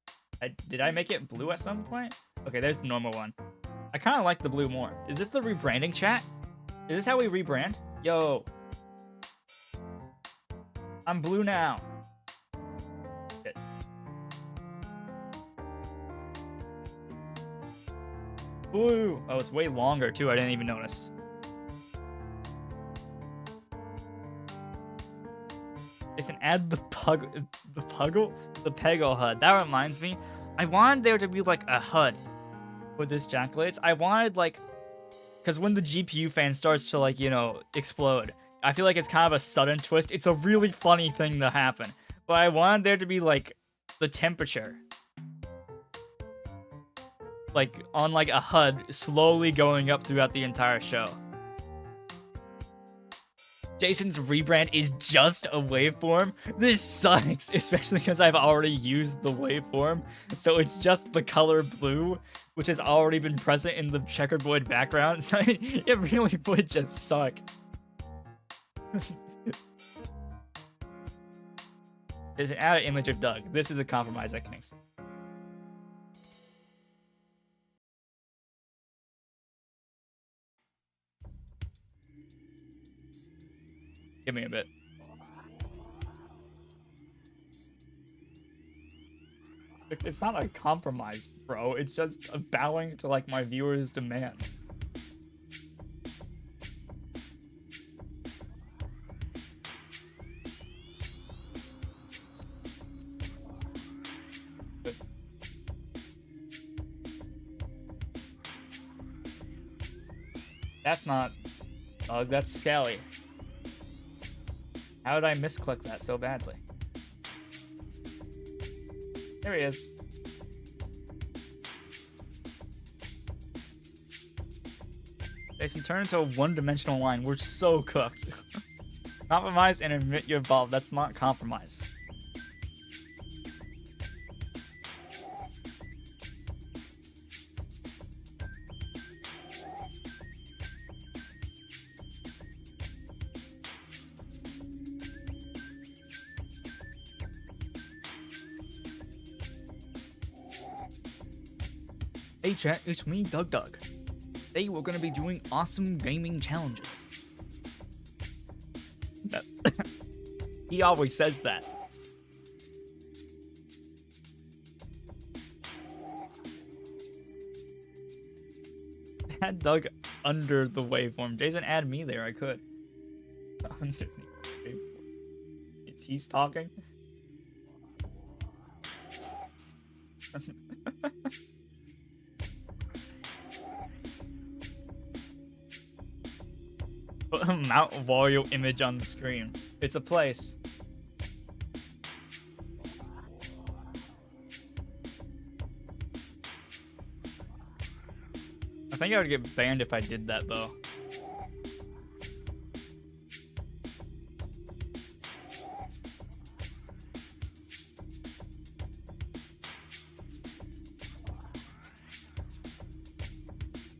Did I make it blue at some point? Okay, there's the normal one. I kind of like the blue more. Is this the rebranding, chat? Is this how we rebrand? Yo. I'm blue now. Shit. Blue. Oh, it's way longer too. I didn't even notice. Jason, add the Peggle HUD. That reminds me. I wanted there to be like a HUD with this Jaccolades. I wanted like, because when the GPU fan starts to like, you know, explode, I feel like it's kind of a sudden twist. It's a really funny thing to happen. But I wanted there to be like the temperature. Like on like a HUD slowly going up throughout the entire show. Jasen's rebrand is just a waveform. This sucks, especially because I've already used the waveform. So it's just the color blue, which has already been present in the checkerboard background. So it really would just suck. There's an added image of Doug. This is a compromise I can accept. Give me a bit. It's not a compromise, bro. It's just a bowing to like my viewers' demand. That's not Doug, that's Sally. How did I misclick that so badly? There he is. Jason, turn into a one-dimensional line. We're so cooked. Compromise and admit you evolved. That's not compromise. Hey chat, it's me, Doug. Today we're gonna be doing awesome gaming challenges. He always says that. Add Doug under the waveform. Jason, add me there. I could. Underneath the waveform. He's talking. Put a Mount Wario image on the screen. It's a place. I think I would get banned if I did that though.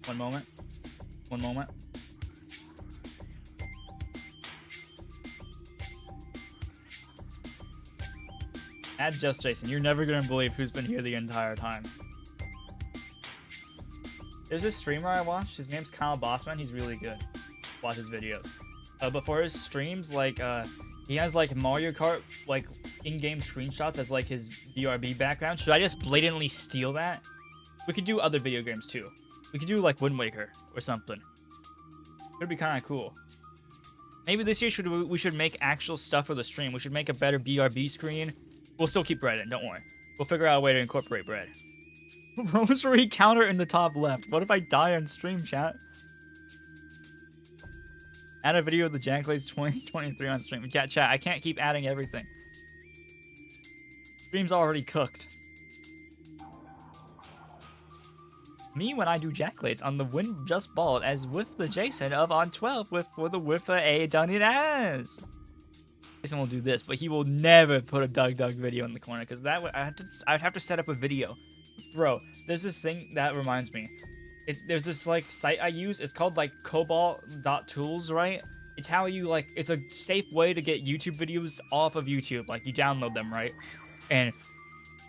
One moment. One moment. Add JustJasen. You're never gonna believe who's been here the entire time. There's this streamer I watched. His name's Kyle Bossman. He's really good. Watch his videos. But for his streams, like, he has like Mario Kart, like in-game screenshots as like his BRB background. Should I just blatantly steal that? We could do other video games too. We could do like Wind Waker or something. It'd be kind of cool. Maybe this year we should make actual stuff for the stream. We should make a better BRB screen. We'll still keep bread in, don't worry. We'll figure out a way to incorporate bread. Rosary counter in the top left. What if I die on stream, chat? Add a video of the Jaccolades 2023 on stream. Yeah, chat, I can't keep adding everything. Stream's already cooked. Me when I do Jaccolades on the Win Just Bald as with the Jason of on 12 with the with a done it as. Jason will do this, but he will never put a Doug video in the corner because that would I'd have to set up a video. Bro, there's this thing that reminds me. There's this like site I use. It's called like cobalt.tools, right? It's how you like, it's a safe way to get YouTube videos off of YouTube. Like you download them, right? And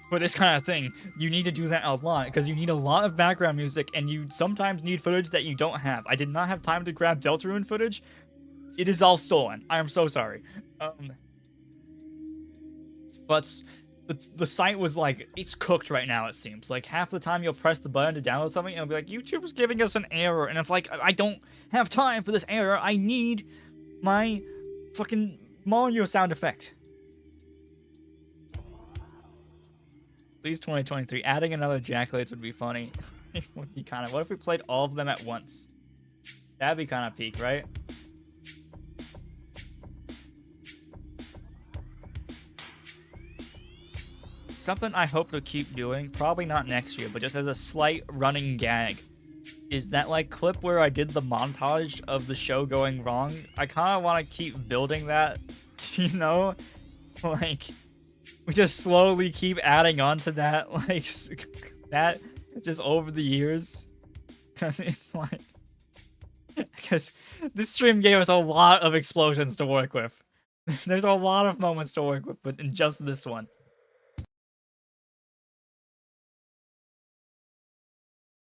for this kind of thing, you need to do that a lot because you need a lot of background music and you sometimes need footage that you don't have. I did not have time to grab Deltarune footage. It is all stolen. I am so sorry. But the site was like, it's cooked right now, it seems. Like half the time you'll press the button to download something and it'll be like, YouTube's giving us an error. And it's like, I don't have time for this error. I need my fucking Mario sound effect. Please 2023. Adding another Jaccolades would be funny. It would be kind of, what if we played all of them at once? That'd be kind of peak, right? Something I hope to keep doing, probably not next year, but just as a slight running gag, is that like clip where I did the montage of the show going wrong. I kind of want to keep building that, you know? Like, we just slowly keep adding on to that, like, that just over the years. Because it's like, because this stream gave us a lot of explosions to work with. There's a lot of moments to work with, but in just this one.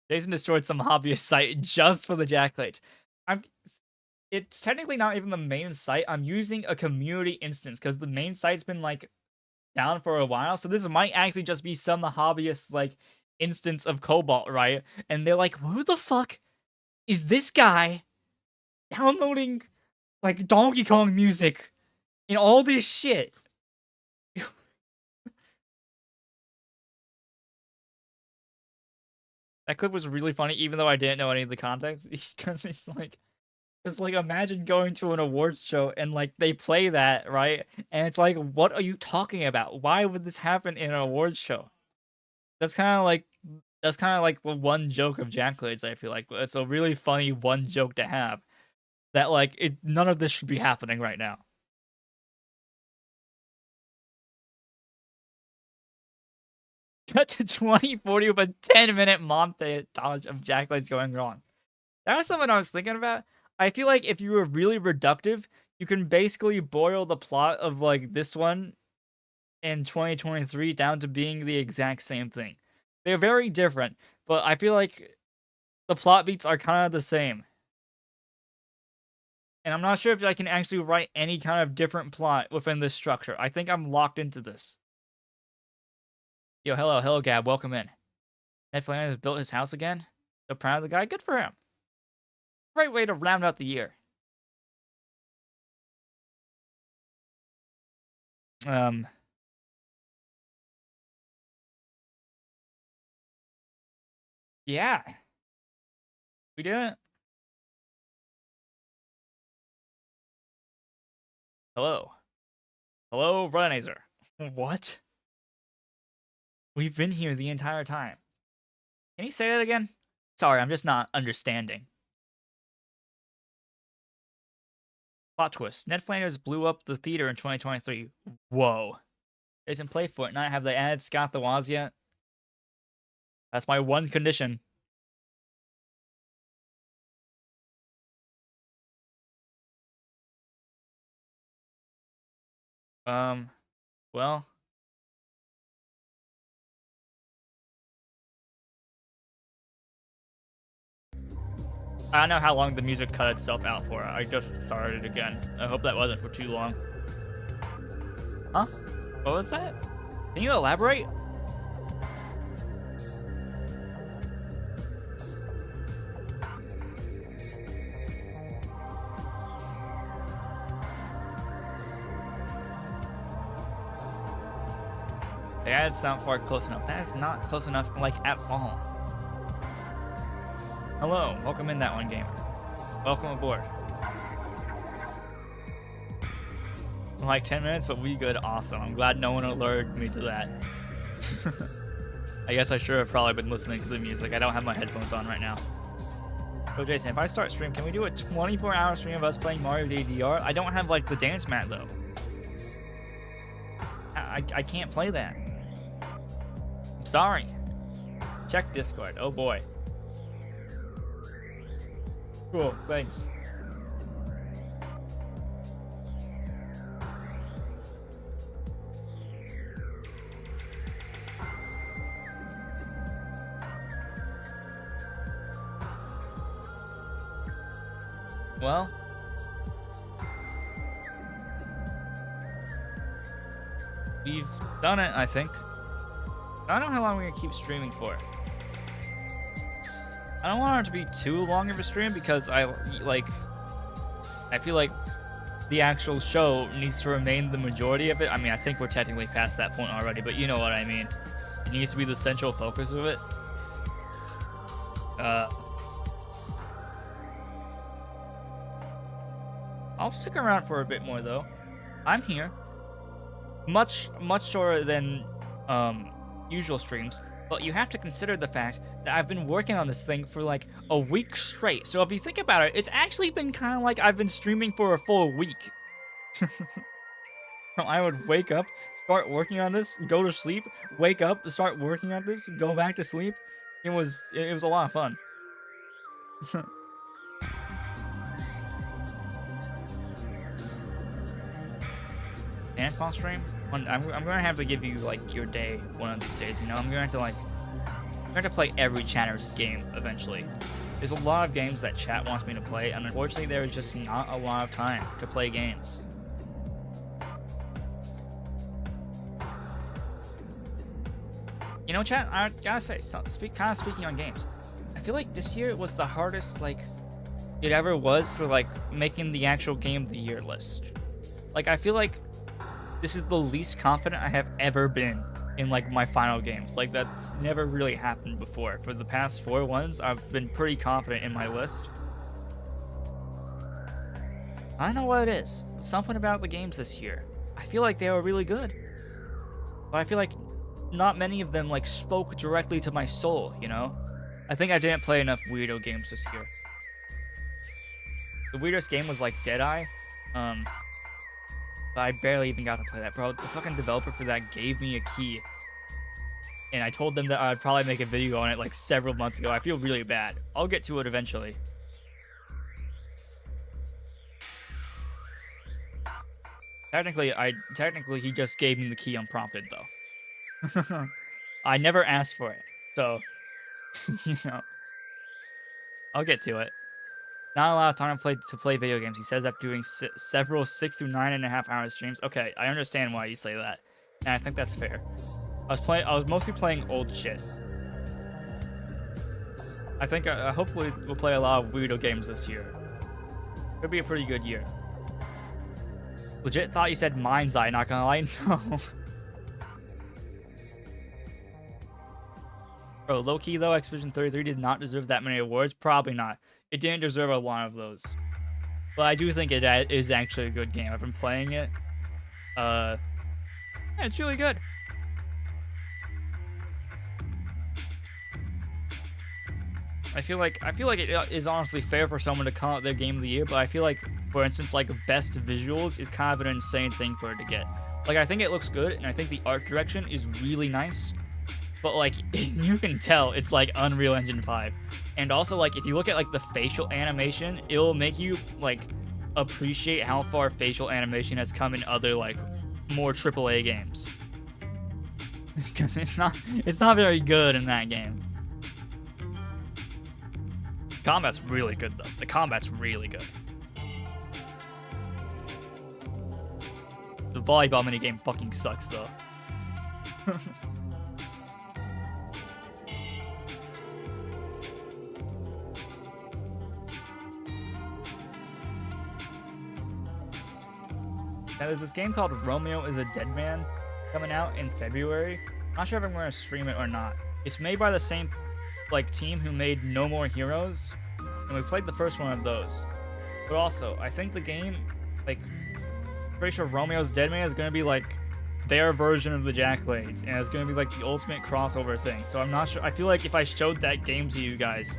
Jason destroyed some hobbyist site just for the Jaccolades. It's technically not even the main site. I'm using a community instance because the main site's been like down for a while. So this might actually just be some hobbyist like instance of Cobalt, right? And they're like, who the fuck is this guy downloading like Donkey Kong music and all this shit? That clip was really funny, even though I didn't know any of the context, because it's like, It's like, imagine going to an awards show and like they play that, right? And it's like, what are you talking about? Why would this happen in an awards show? That's kind of like the one joke of Jackalades. I feel like it's a really funny one joke to have. That like none of this should be happening right now. Cut to 2040 with a 10-minute montage of Jackalades going wrong. That was something I was thinking about. I feel like if you were really reductive, you can basically boil the plot of like this one in 2023 down to being the exact same thing. They're very different, but I feel like the plot beats are kind of the same. And I'm not sure if I can actually write any kind of different plot within this structure. I think I'm locked into this. Yo, hello, Gab, welcome in. Ned Flanders has built his house again. So proud of the guy, good for him. Great way to round out the year. Yeah. We did it. Hello. Hello, Runnazer. What? We've been here the entire time. Can you say that again? Sorry, I'm just not understanding. Plot twist. Ned Flanders blew up the theater in 2023. Whoa. Doesn't play Fortnite. Have they added Scott the Woz yet? That's my one condition. Well. I don't know how long the music cut itself out for. I just started it again. I hope that wasn't for too long. Huh? What was that? Can you elaborate? They added soundbar close enough. That is not close enough, like, at all. Hello, welcome in, That One Gamer. Welcome aboard. Like 10 minutes, but we good. Awesome. I'm glad no one alerted me to that. I guess I should have probably been listening to the music. I don't have my headphones on right now. So Jason, if I start stream, can we do a 24-hour stream of us playing Mario DDR? I don't have like the dance mat though. I can't play that. I'm sorry. Check Discord. Oh boy. Cool, thanks. Well, we've done it, I think. I don't know how long we're gonna keep streaming for. I don't want it to be too long of a stream because I feel like the actual show needs to remain the majority of it. I mean, I think we're technically past that point already, but you know what I mean. It needs to be the central focus of it. I'll stick around for a bit more though. I'm here. Much shorter than usual streams, but you have to consider the fact that I've been working on this thing for like a week straight. So if you think about it, it's actually been kind of like I've been streaming for a full week. I would wake up, start working on this, go to sleep, wake up, start working on this, go back to sleep. It was a lot of fun. Handball stream? I'm gonna have to give you like your day one of these days, you know? I'm going to play every chatter's game eventually. There's a lot of games that chat wants me to play, and unfortunately there is just not a lot of time to play games. You know, chat, I gotta say, speaking on games, I feel like this year was the hardest like it ever was for like making the actual game of the year list. Like I feel like this is the least confident I have ever been in like my final games. Like that's never really happened before. For the past 4 ones, I've been pretty confident in my list. I don't know what it is. Something about the games this year. I feel like they were really good. But I feel like not many of them like spoke directly to my soul, you know? I think I didn't play enough weirdo games this year. The weirdest game was like Deadeye. But I barely even got to play that, bro. The fucking developer for that gave me a key. And I told them that I'd probably make a video on it like several months ago. I feel really bad. I'll get to it eventually. Technically he just gave me the key unprompted though. I never asked for it. So, you know, I'll get to it. Not a lot of time to play video games. He says after doing several 6 to 9.5 hour streams. Okay, I understand why you say that, and I think that's fair. I was mostly playing old shit. I think hopefully we'll play a lot of weirdo games this year. Could be a pretty good year. Legit thought you said Mind's Eye. Not gonna lie, no. Bro, low key though, Expedition 33 did not deserve that many awards. Probably not. It didn't deserve a lot of those. But I do think it is actually a good game. I've been playing it. Yeah, it's really good. I feel like it is honestly fair for someone to call it their game of the year, but I feel like, for instance, like best visuals is kind of an insane thing for it to get. Like, I think it looks good, and I think the art direction is really nice. But like, you can tell it's like Unreal Engine 5. And also, like, if you look at like the facial animation, it'll make you like appreciate how far facial animation has come in other like more AAA games. Because it's not very good in that game. Combat's really good though. The combat's really good. The volleyball minigame fucking sucks though. Now there's this game called Romeo is a Dead Man coming out in February. Not sure if I'm going to stream it or not. It's made by the same like team who made No More Heroes, and we played the first one of those. But also, I think the game, like, pretty sure Romeo's Dead Man is going to be like their version of the Jaccolades, and it's going to be like the ultimate crossover thing. So I'm not sure. I feel like if I showed that game to you guys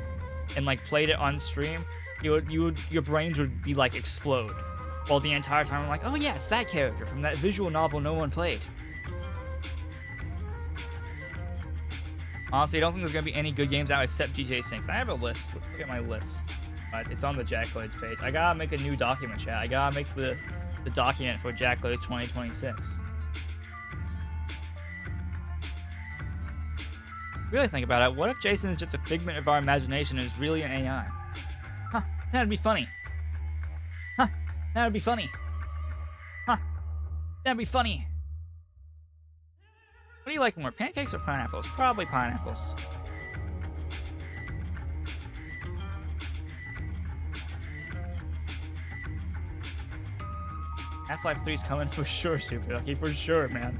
and like played it on stream, your brains would be like explode. While the entire time I'm like, oh yeah, it's that character from that visual novel no one played. Honestly, I don't think there's going to be any good games out except GTA 6. I have a list. Let's look at my list. It's on the Jaccolades page. I gotta make a new document, chat. I gotta make the document for Jaccolades 2026. Really think about it. What if Jason is just a figment of our imagination and is really an AI? Huh, that'd be funny. Huh, that'd be funny. Huh, that'd be funny. What do you like more, pancakes or pineapples? Probably pineapples. Half-Life 3's coming for sure, Super Lucky, for sure, man.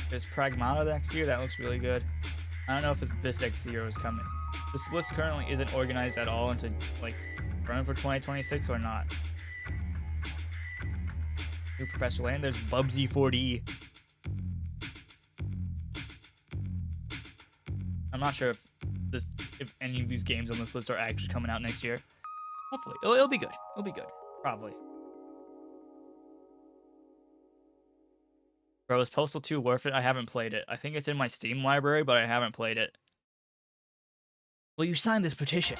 There's Pragmata next year, that looks really good. I don't know if this next year is coming. This list currently isn't organized at all into, like, running for 2026 or not. New Professor Layton, there's Bubsy 4D. I'm not sure if any of these games on this list are actually coming out next year. Hopefully. It'll be good. It'll be good. Probably. Bro, is Postal 2 worth it? I haven't played it. I think it's in my Steam library, but I haven't played it. Will you sign this petition?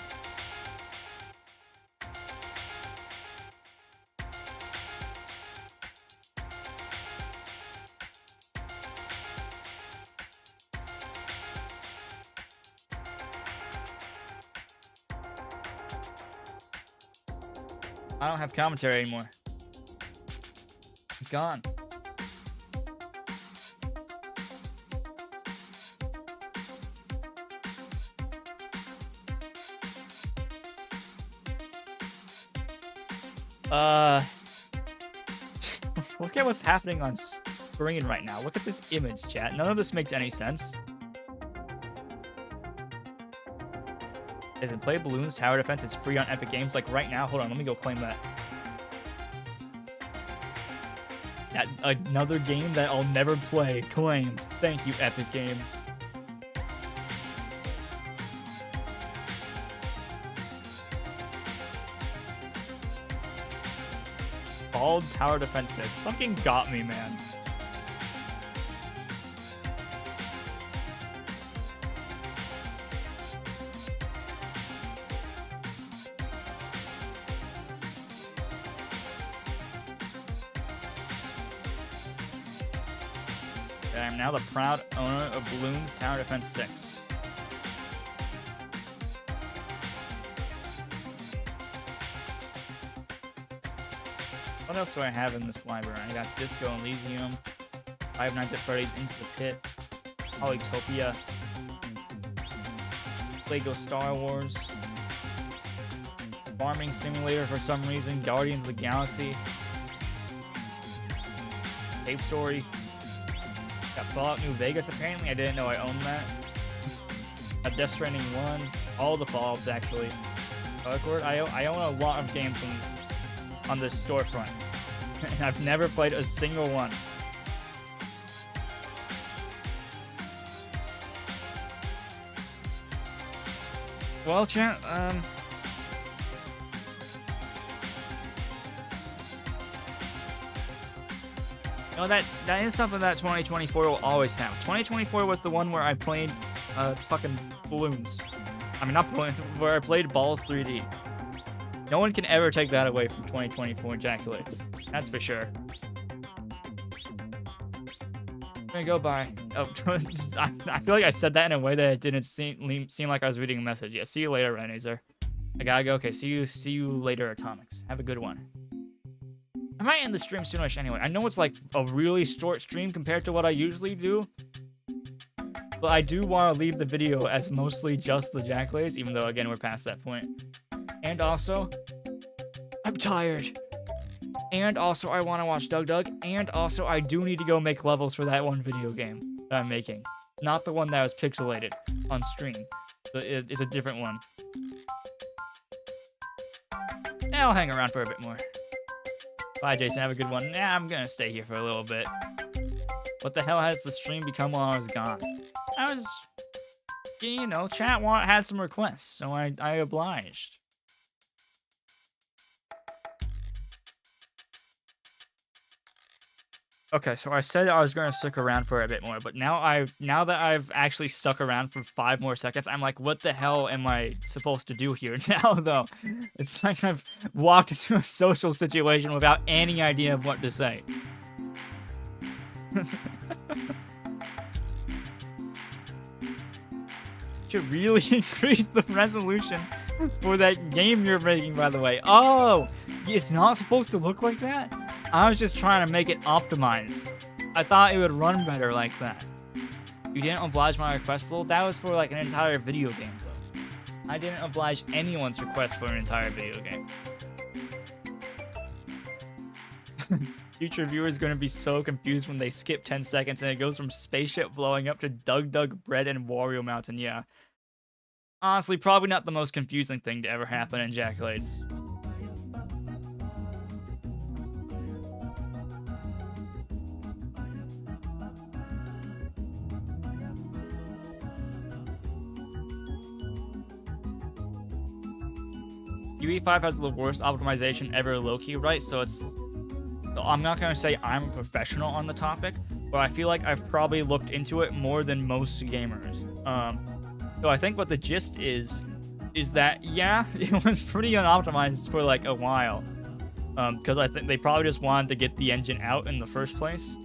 I don't have commentary anymore. It's gone. Look at what's happening on screen right now. Look at this image, chat. None of this makes any sense. Isn't play Balloons Tower Defense? It's free on Epic Games. Like right now. Hold on, let me go claim that. Another game that I'll never play. Claimed. Thank you, Epic Games. Bald Tower Defense 6. Fucking got me, man. I am now the proud owner of Balloons Tower Defense 6. What else do I have in this library? I got Disco Elysium, Five Nights at Freddy's Into the Pit, Polytopia, Lego Star Wars, Farming Simulator for some reason, Guardians of the Galaxy, Cave Story, got Fallout New Vegas apparently, I didn't know I owned that, got Death Stranding 1, all the Fallouts actually. I own a lot of games on this storefront, and I've never played a single one. Well, chat, you know, that is something that 2024 will always have. 2024 was the one where I played fucking balloons. I mean, not balloons, where I played Balls 3D. No one can ever take that away from 2024 Jaccolades. That's for sure. I'm gonna go by. Oh, I feel like I said that in a way that it didn't seem like I was reading a message. Yeah, see you later, Renazer. I gotta go. Okay, see you later, Atomics. Have a good one. I might end the stream soonish anyway. I know it's like a really short stream compared to what I usually do. But I do want to leave the video as mostly just the Jaccolades, even though, again, we're past that point. And also, I'm tired. And also, I want to watch Doug Doug. And also, I do need to go make levels for that one video game that I'm making. Not the one that was pixelated on stream. It's a different one. I'll hang around for a bit more. Bye, Jason. Have a good one. Nah, I'm gonna stay here for a little bit. What the hell has the stream become while I was gone? I was, you know, chat had some requests, so I obliged. Okay, so I said I was gonna stick around for a bit more, but now that I've actually stuck around for 5 more seconds, I'm like, what the hell am I supposed to do here now, though? It's like I've walked into a social situation without any idea of what to say. Should really increase the resolution for that game you're making, by the way. Oh, it's not supposed to look like that? I was just trying to make it optimized. I thought it would run better like that. You didn't oblige my request, though? That was for like an entire video game, though. I didn't oblige anyone's request for an entire video game. Future viewers are going to be so confused when they skip 10 seconds and it goes from spaceship blowing up to Doug Doug Bread and Wario Mountain. Yeah. Honestly, probably not the most confusing thing to ever happen in Jaccolades. UE5 has the worst optimization ever, low-key, right? So I'm not going to say I'm a professional on the topic, but I feel like I've probably looked into it more than most gamers. So I think what the gist is that, yeah, it was pretty unoptimized for like a while. Because I think they probably just wanted to get the engine out in the first place.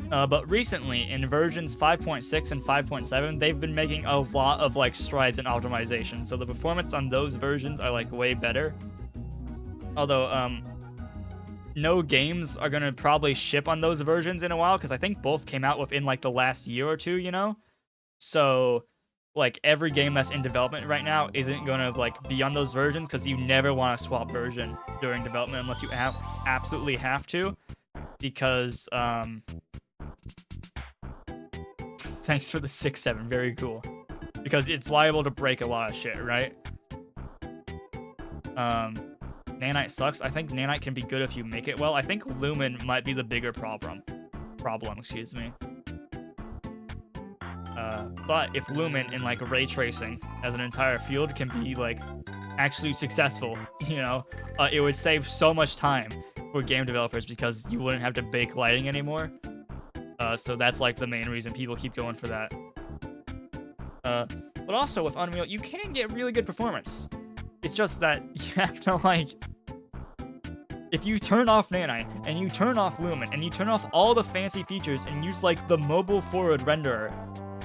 But recently, in versions 5.6 and 5.7, they've been making a lot of like strides in optimization. So the performance on those versions are like way better. Although, no games are gonna probably ship on those versions in a while, because I think both came out within like the last year or two, you know? So, like, every game that's in development right now isn't gonna like be on those versions, because you never want to swap version during development unless you absolutely have to, because Thanks for the 6-7. Very cool. Because it's liable to break a lot of shit, right? Nanite sucks. I think Nanite can be good if you make it well. I think Lumen might be the bigger problem. Excuse me. But if Lumen in like ray tracing as an entire field can be like actually successful, you know, it would save so much time for game developers because you wouldn't have to bake lighting anymore. So that's like the main reason people keep going for that. But also with Unreal, you can get really good performance. It's just that you have to like, if you turn off Nanite and you turn off Lumen and you turn off all the fancy features and use like the mobile forward renderer,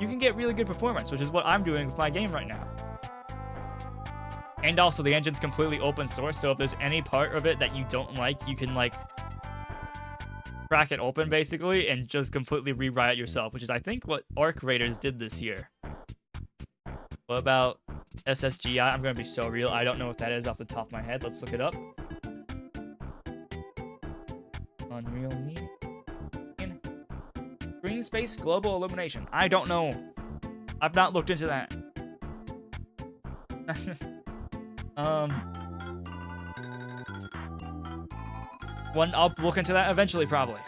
you can get really good performance, which is what I'm doing with my game right now. And also the engine's completely open source, so if there's any part of it that you don't like, you can like crack it open basically and just completely rewrite it yourself, which is I think what Arc Raiders did this year. What about SSGI? I'm gonna be so real, I don't know what that is off the top of my head. Let's look it up. Unreal Media. Green space global illumination. I don't know. I've not looked into that. I'll look into that eventually, probably.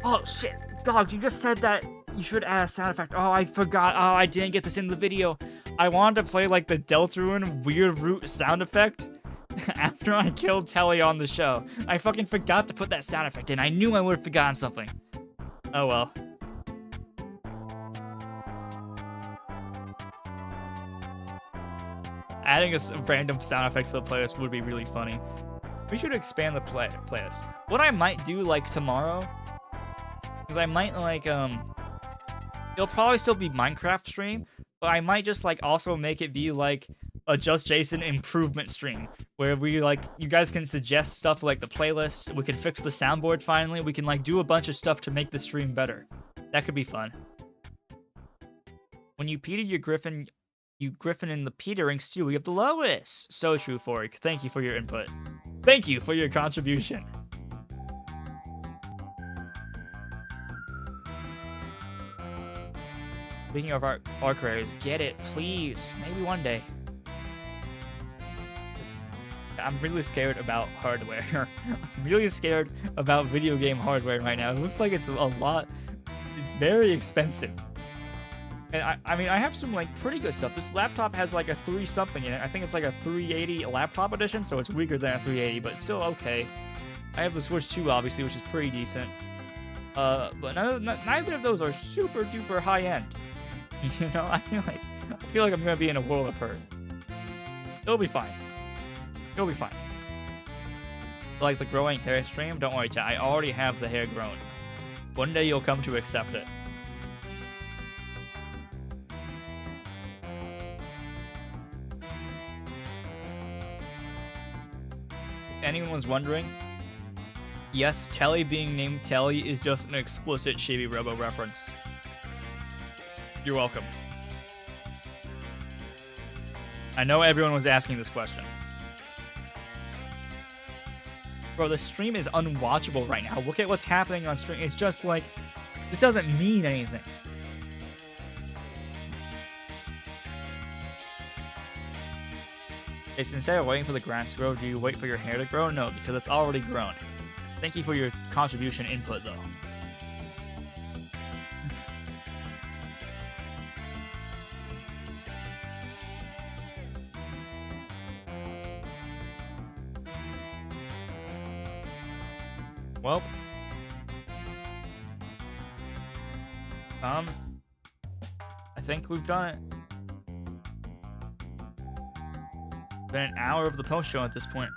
Oh shit, dogs! You just said that you should add a sound effect. Oh, I forgot. Oh, I didn't get this in the video. I wanted to play like the Deltarune weird root sound effect after I killed Telly on the show. I fucking forgot to put that sound effect in. I knew I would have forgotten something. Oh well. Adding a random sound effect to the playlist would be really funny. We should expand the playlist. What I might do like tomorrow is I might like it'll probably still be Minecraft stream, but I might just like also make it be like a Just Jasen improvement stream where we like you guys can suggest stuff like the playlist, we can fix the soundboard finally, we can like do a bunch of stuff to make the stream better. That could be fun. When you petered your Griffin, you Griffin in the petering stew, we have the lowest. So true, Fork. Thank you for your input. Thank you for your contribution. Speaking of Arc Raiders, get it, please. Maybe one day. I'm really scared about hardware. I'm really scared about video game hardware right now. It looks like it's a lot. It's very expensive. And I mean, I have some like pretty good stuff. This laptop has like a 3-something in it. I think it's like a 380 laptop edition, so it's weaker than a 380, but still okay. I have the Switch 2, obviously, which is pretty decent. But neither of those are super duper high end. You know, I feel like I'm gonna be in a world of hurt. It'll be fine. It'll be fine. Like the growing hair stream, don't worry, chat. I already have the hair grown. One day you'll come to accept it. If anyone was wondering, yes, Telly being named Telly is just an explicit Chibi Robo reference. You're welcome. I know everyone was asking this question. Bro, the stream is unwatchable right now. Look at what's happening on stream. It's just like, this doesn't mean anything. It's instead of waiting for the grass to grow, do you wait for your hair to grow? No, because it's already grown. Thank you for your contribution input, though. Well, I think we've done it. Been an hour of the post show at this point.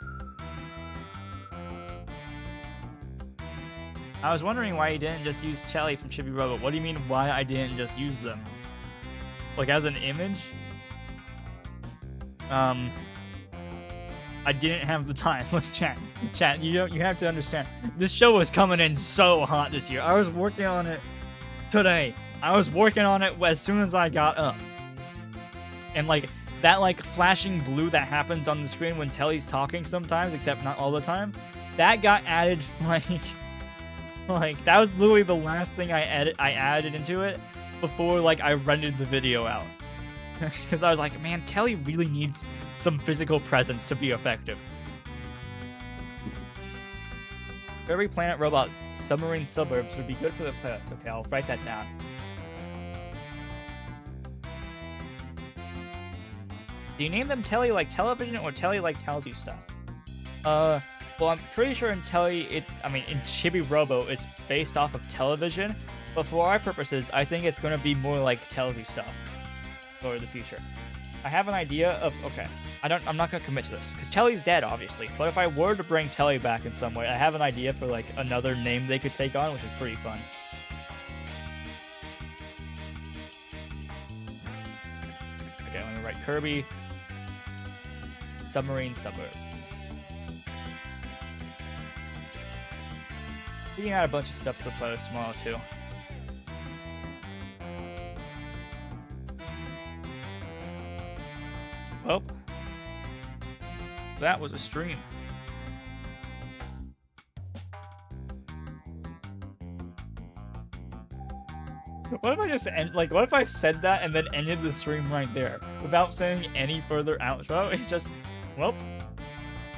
I was wondering why you didn't just use Chelly from Chibi Robo. What do you mean why I didn't just use them? Like as an image? I didn't have the time. Let's chat. Chat, you have to understand. This show was coming in so hot this year. I was working on it today. I was working on it as soon as I got up. And like that like flashing blue that happens on the screen when Telly's talking sometimes, except not all the time, that got added like Like, that was literally the last thing I added into it before, like, I rendered the video out. Because I was like, man, Telly really needs some physical presence to be effective. Every planet robot submarine suburbs would be good for the playlist. Okay, I'll write that down. Do you name them Telly like television or Telly like tells you stuff? Well, I'm pretty sure in Telly, in Chibi Robo, it's based off of television. But for our purposes, I think it's going to be more like tells you stuff for the future. I have an idea of, okay, I'm not going to commit to this, because Telly's dead, obviously. But if I were to bring Telly back in some way, I have an idea for, like, another name they could take on, which is pretty fun. Okay, let me write Kirby Submarine Suburb. We can add a bunch of stuff to the playlist tomorrow, too. Well, that was a stream. What if I just what if I said that and then ended the stream right there without saying any further outro? It's just, well,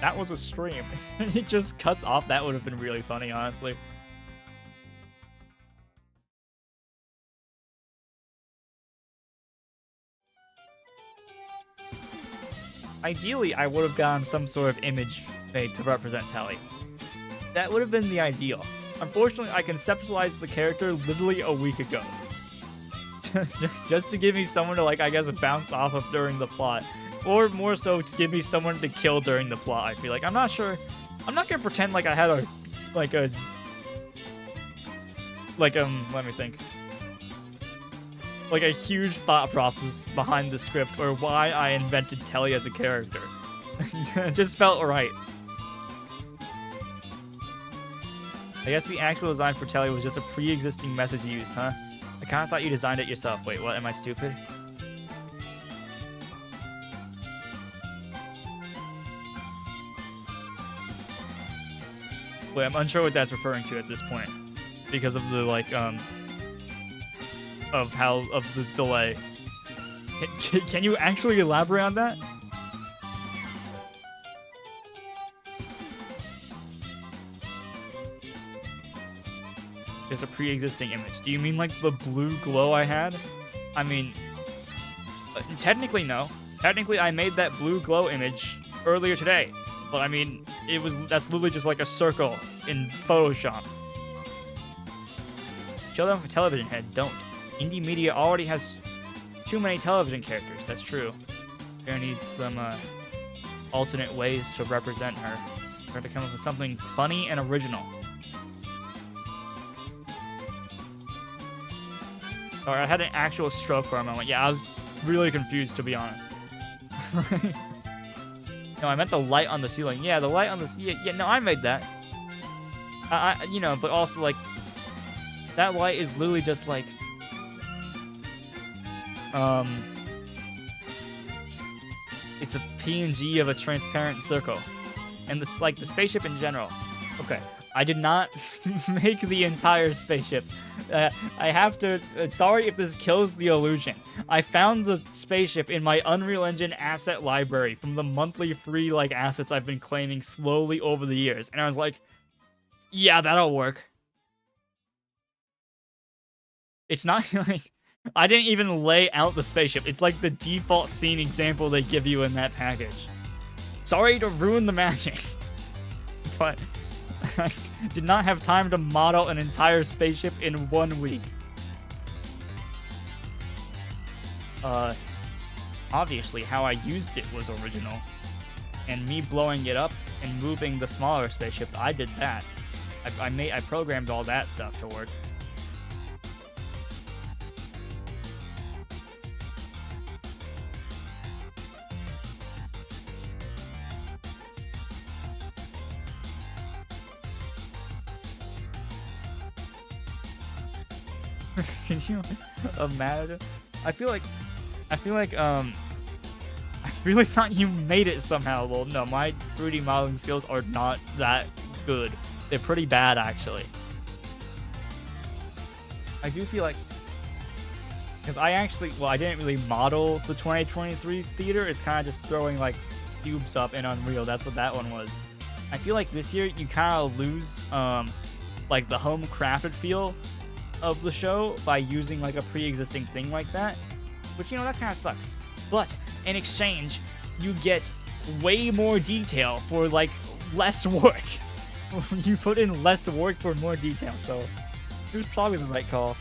that was a stream. It just cuts off. That would have been really funny, honestly. Ideally, I would have gotten some sort of image made to represent Telly. That would have been the ideal. Unfortunately, I conceptualized the character literally a week ago. just to give me someone to, like, I guess, bounce off of during the plot. Or more so, to give me someone to kill during the plot, I feel like. I'm not sure. I'm not gonna pretend like I had let me think. Like a huge thought process behind the script or why I invented Telly as a character. It just felt right. I guess the actual design for Telly was just a pre-existing message used, huh? I kinda thought you designed it yourself. Wait, what? Am I stupid? Wait, I'm unsure what that's referring to at this point. Because of the, like, of the delay. Can you actually elaborate on that? There's a pre-existing image. Do you mean like the blue glow I had? I mean, technically no. Technically I made that blue glow image earlier today. But I mean, that's literally just like a circle in Photoshop. Show them for television head, don't. Indie media already has too many television characters, that's true. There needs some alternate ways to represent her. Try to come up with something funny and original. Sorry, I had an actual stroke for a moment. Yeah, I was really confused, to be honest. No, I meant the light on the ceiling. Yeah, the light on the ceiling. Yeah, no, I made that. You know, but also, like, that light is literally just, like, it's a PNG of a transparent circle. And this, like, the spaceship in general. Okay, I did not make the entire spaceship. I have to, sorry if this kills the illusion. I found the spaceship in my Unreal Engine asset library from the monthly free, like, assets I've been claiming slowly over the years. And I was like, yeah, that'll work. It's not, like, I didn't even lay out the spaceship. It's like the default scene example they give you in that package. Sorry to ruin the magic. But I did not have time to model an entire spaceship in 1 week. Obviously how I used it was original. And me blowing it up and moving the smaller spaceship, I did that. I programmed all that stuff to work. Can you imagine? I really thought you made it somehow. Well, no, my 3D modeling skills are not that good. They're pretty bad, actually. I do feel like, because I actually, well, I didn't really model the 2023 theater. It's kind of just throwing like cubes up in Unreal. That's what that one was. I feel like this year you kind of lose like the home crafted feel of the show by using like a pre-existing thing like that, which, you know, that kind of sucks. But in exchange, you get way more detail for like less work. You put in less work for more detail, so it was probably the right call.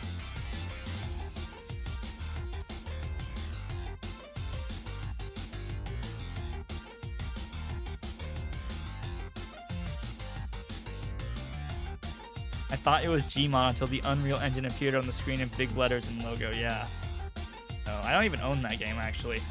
I thought it was Gmon until the Unreal Engine appeared on the screen in big letters and logo, yeah. No, I don't even own that game, actually.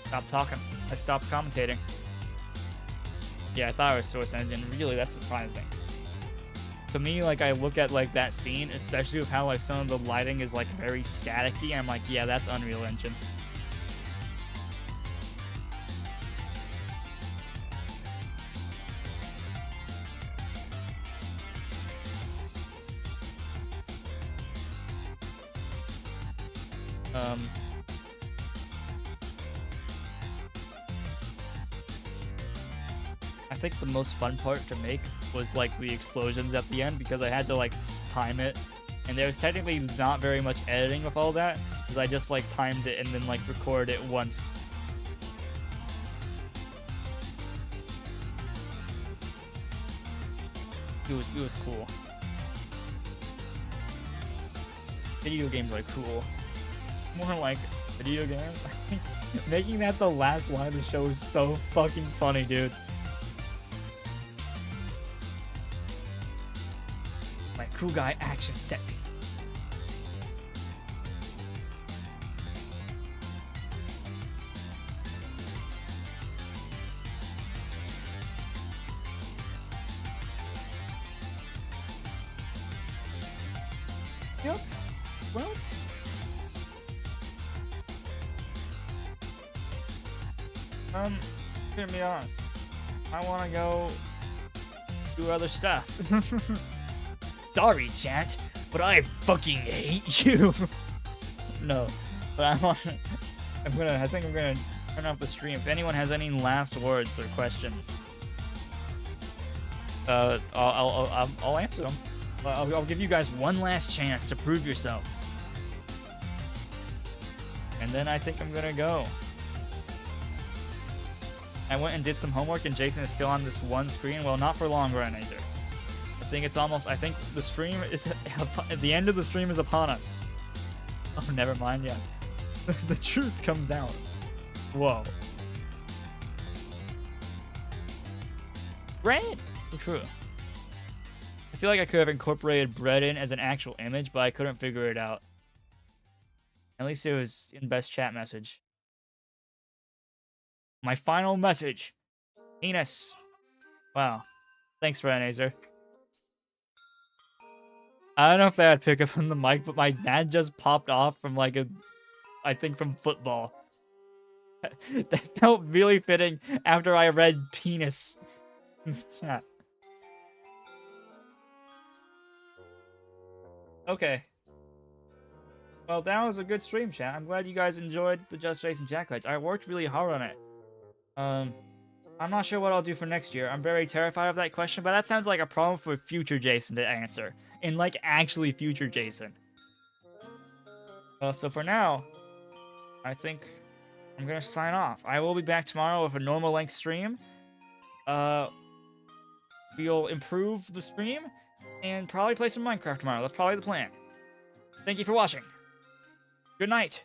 Stop talking. I stopped commentating. Yeah, I thought it was Source Engine. Really, that's surprising. To me, like, I look at, like, that scene, especially with how, like, some of the lighting is, like, very static-y. I'm like, yeah, that's Unreal Engine. I think the most fun part to make was like the explosions at the end, because I had to like time it, and there was technically not very much editing with all that, because I just like timed it and then like recorded it once. It was cool. Video games are cool. More like video games. Making that the last line of the show is so fucking funny, dude. Like, cool guy action set piece. Yep. Well. To be honest, I want to go do other stuff. Sorry, chat, but I fucking hate you. No, but I think I'm gonna turn off the stream. If anyone has any last words or questions, I'll answer them. I'll give you guys one last chance to prove yourselves, and then I think I'm gonna go. I went and did some homework, and Jason is still on this one screen. Well, not for long, Renazer. I think it's almost. I think the stream is at the end of the stream is upon us. Oh, never mind. Yeah, the truth comes out. Whoa. Bread. So true. I feel like I could have incorporated bread in as an actual image, but I couldn't figure it out. At least it was in best chat message. My final message. Penis. Wow. Thanks, Renazer. I don't know if that would pick up on the mic, but my dad just popped off from like I think from football. That felt really fitting after I read penis. Yeah. Okay. Well, that was a good stream, chat. I'm glad you guys enjoyed the JustJasen Jaccolades. I worked really hard on it. I'm not sure what I'll do for next year. I'm very terrified of that question, but that sounds like a problem for future Jason to answer. And like actually future Jason. So for now, I think I'm gonna sign off. I will be back tomorrow with a normal length stream. We'll improve the stream and probably play some Minecraft tomorrow. That's probably the plan. Thank you for watching. Good night.